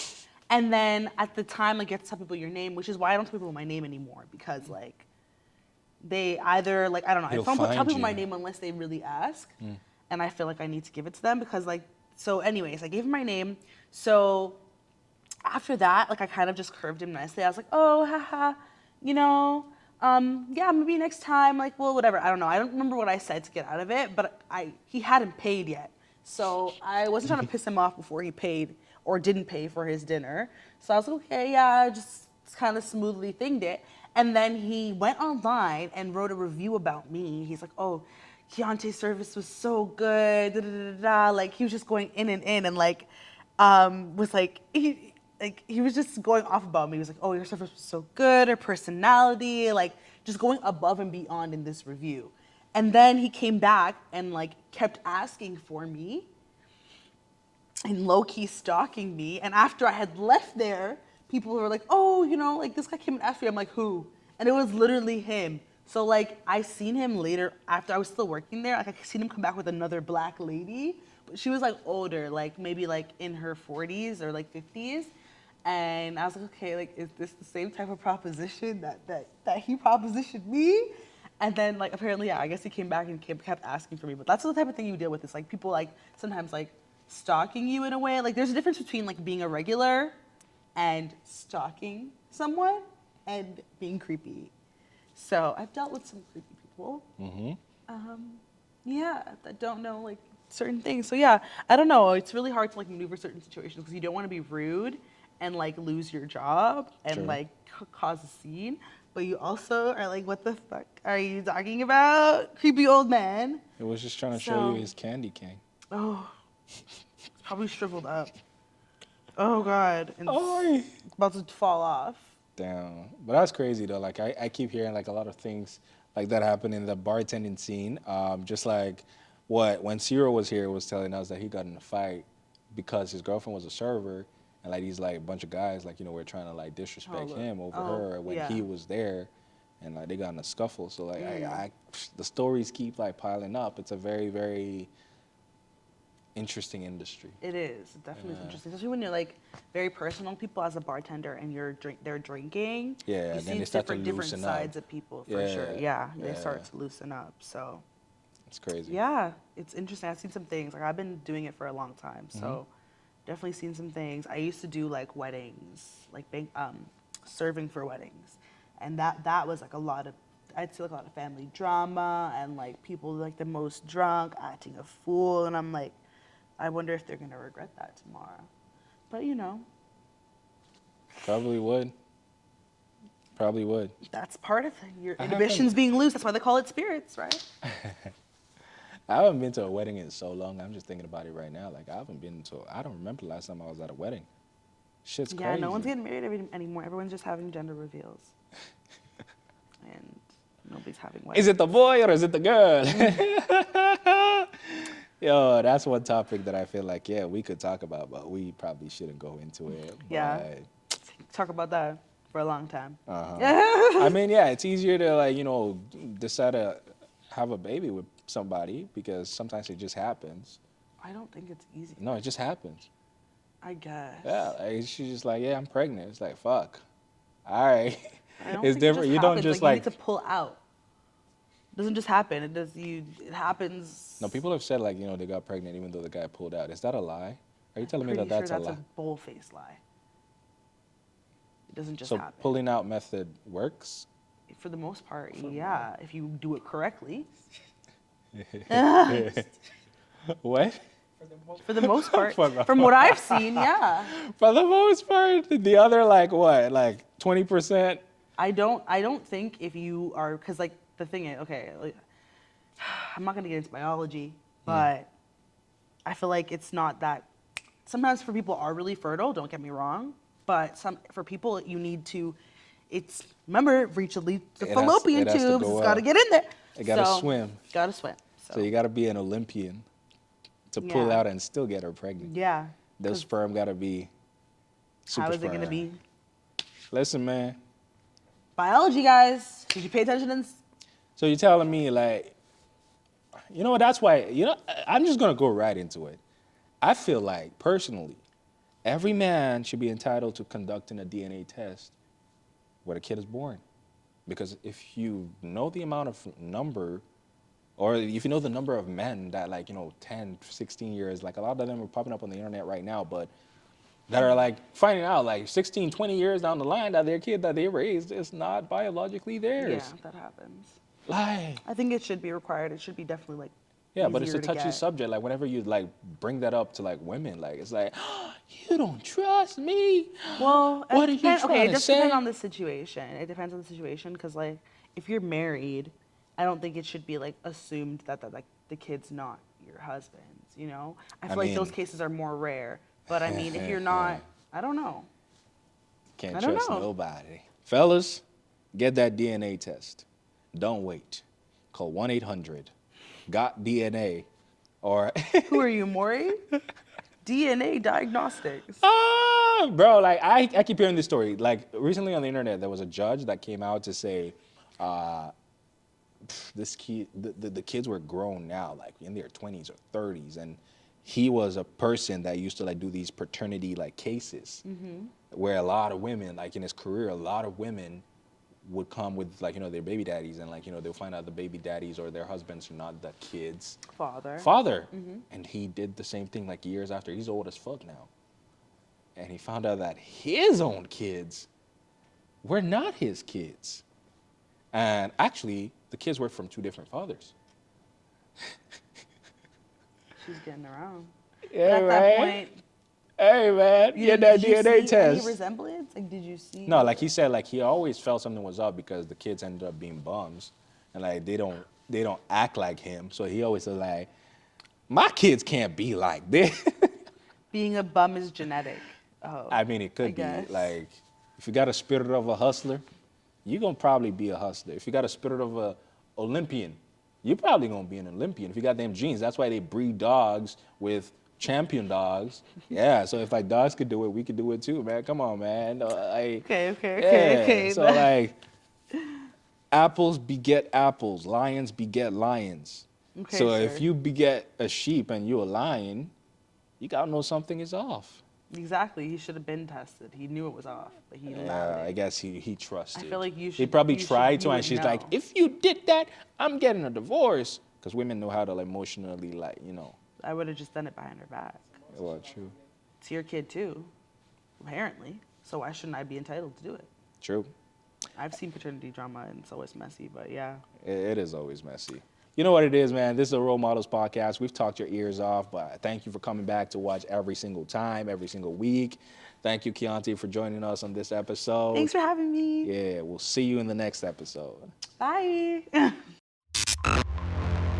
And then at the time, like, you have to tell people your name, which is why I don't tell people my name anymore. Because, like, they either, like, I don't know. He'll I don't tell find people my you. name unless they really ask. And I feel like I need to give it to them because, like, so anyways, I gave him my name. So after that, like, I kind of just curved him nicely. I was like, oh, haha, you know, yeah, maybe next time, like, well, whatever. I don't know. I don't remember what I said to get out of it, but he hadn't paid yet. So I wasn't trying to piss him off before he paid or didn't pay for his dinner. So I was like, okay, yeah, just kind of smoothly thinged it. And then he went online and wrote a review about me. He's like, oh, Kiante's service was so good, da, da, da, da. Like, he was just going in and like, was like, he was just going off about me. He was like, oh, your service was so good, her personality, like, just going above and beyond in this review. And then he came back and like kept asking for me and low-key stalking me. And after I had left there, people were like, oh, you know, like this guy came and asked for you. I'm like, who? And it was literally him. So like I seen him later after I was still working there. Like I seen him come back with another black lady, but she was like older, like maybe like in her 40s or like 50s. And I was like, okay, like, is this the same type of proposition that he propositioned me? And then, like, apparently, yeah, I guess he came back and kept asking for me. But that's the type of thing you deal with. It's like people, like, sometimes, like, stalking you in a way. Like, there's a difference between, like, being a regular and stalking someone and being creepy. So I've dealt with some creepy people. Yeah, that don't know, like, certain things. So yeah, I don't know. It's really hard to, like, maneuver certain situations because you don't want to be rude and, like, lose your job and True. like cause a scene. But you also are like, what the fuck are you talking about, creepy old man? He was just trying to show So- you his candy cane. Oh, it's probably shriveled up. Oh God, and Oh, it's about to fall off. damn. But that's crazy though. Like I keep hearing like a lot of things like that happen in the bartending scene. Just like when Ciro was here was telling us that he got in a fight because his girlfriend was a server and like these like bunch of guys like were trying to like disrespect him over her when yeah. he was there and like they got in a scuffle. So like the stories keep like piling up. It's a very, very interesting industry. It is. It definitely is interesting, especially when you're like very personal people as a bartender and they're drinking. Yeah, you then see they start to different loosen sides up. of people for sure. Yeah, They yeah. start to loosen up. So It's crazy. yeah, it's interesting. I've seen some things. Like I've been doing it for a long time, so definitely seen some things. I used to do like weddings, like serving for weddings, and that was like a lot of. I'd see like a lot of family drama and like people like the most drunk acting a fool, and I'm like, I wonder if they're gonna regret that tomorrow. But Probably would. Probably would. that's part of it. Your I inhibitions haven't- being loose. That's why they call it spirits, right? I haven't been to a wedding in so long. I'm just thinking about it right now. Like I don't remember the last time I was at a wedding. Shit's Yeah, crazy. no one's getting married anymore. Everyone's just having gender reveals, and nobody's having weddings. Is it the boy or is it the girl? Yo, that's one topic that I feel like, yeah, we could talk about, but we probably shouldn't go into it. Yeah. Talk about that for a long time. I mean, yeah, it's easier to like, decide to have a baby with somebody because sometimes it just happens. I don't think it's easy. No, it just happens. I guess. Yeah, like, she's just like, yeah, I'm pregnant. It's like, fuck. All right. I don't It's think different. It You don't just you like. need to pull out. It doesn't just happen. It happens. No, people have said like, they got pregnant even though the guy pulled out. Is that a lie? Are you telling me that Pretty that's sure a lie? that's a bull-faced lie. It doesn't just So happen. pulling out method works? For the most part, yeah. If you do it correctly. What? For the most For the most part, For the from what I've seen, yeah. For the most part, the other like what? Like 20%? I don't think if you are, because like the thing is, okay, like, I'm not gonna get into biology, but I feel like it's not that. Sometimes for people are really fertile. Don't get me wrong, but for people you need to. It's remember reach the fallopian it has to tubes. go It's got to up. get in there. It gotta swim. Got to swim. So you gotta be an Olympian to pull Yeah. out and still get her pregnant. Yeah. Those 'cause sperm gotta be super How is it gonna sperm. be? Listen, man. Biology, guys. Did you pay attention? So you're telling me like, that's why, I'm just gonna go right into it. I feel like personally, every man should be entitled to conducting a DNA test where the kid is born. Because if you know the amount of number, or if you know the number of men that 10, 16 years, like a lot of them are popping up on the internet right now, but that are like finding out like 16, 20 years down the line that their kid that they raised is not biologically theirs. Yeah, that happens. Like, I think it should be required. It should be definitely like. yeah, but it's a easier to touchy get. subject. Like whenever you like bring that up to like women, like it's like, you don't trust me. Well, What it are you depends- okay, trying it to just say? depends on the situation. It depends on the situation because, like, if you're married, I don't think it should be like assumed that like the kid's not your husband's. I feel like those mean- cases are more rare. But I mean, if you're not, I don't know. Can't I don't trust know. nobody. Fellas, get that DNA test. Don't wait. Call 1-800-GOT-DNA or Who are you, Maury? DNA diagnostics. bro, like I keep hearing this story. Like recently on the internet, there was a judge that came out to say, the kids were grown now, like in their 20s or 30s, and he was a person that used to like do these paternity like cases where a lot of women, like in his career, a lot of women would come with like, their baby daddies, and like, they'll find out the baby daddies or their husbands are not the kids' father. And he did the same thing like years after. He's old as fuck now. And he found out that his own kids were not his kids. And actually, the kids were from 2 different fathers. She's getting around. Yeah, But at that point, hey, man, get that did you DNA see test. any resemblance? Like, did you see? No, like he said, like he always felt something was up because the kids ended up being bums, and like they don't act like him. So he always said like, my kids can't be like this. Being a bum is genetic. Oh, I mean, it could be like if you got a spirit of a hustler, you're gonna probably be a hustler. If you got a spirit of a Olympian, you're probably gonna be an Olympian. If you got them genes, that's why they breed dogs with champion dogs. Yeah, so if like dogs could do it, we could do it too, man. Come on, man. Okay. So like, apples beget apples, lions beget lions. Okay, So sir. if you beget a sheep and you're a lion, you gotta know something is off. Exactly. He should have been tested. He knew it was off, but he allowed I it. guess he trusted. I feel like you He should- probably you should- tried you to, and would she's know. like, if you did that, I'm getting a divorce. Because women know how to like, emotionally, like, I would have just done it behind her back. Well, true. It's your kid too, apparently. So why shouldn't I be entitled to do it? True. I've seen paternity drama and it's always messy, but yeah. It is always messy. You know what it is, man? This is a Role Models podcast. We've talked your ears off, but thank you for coming back to watch every single time, every single week. Thank you, Kiante, for joining us on this episode. Thanks for having me. Yeah, we'll see you in the next episode. Bye.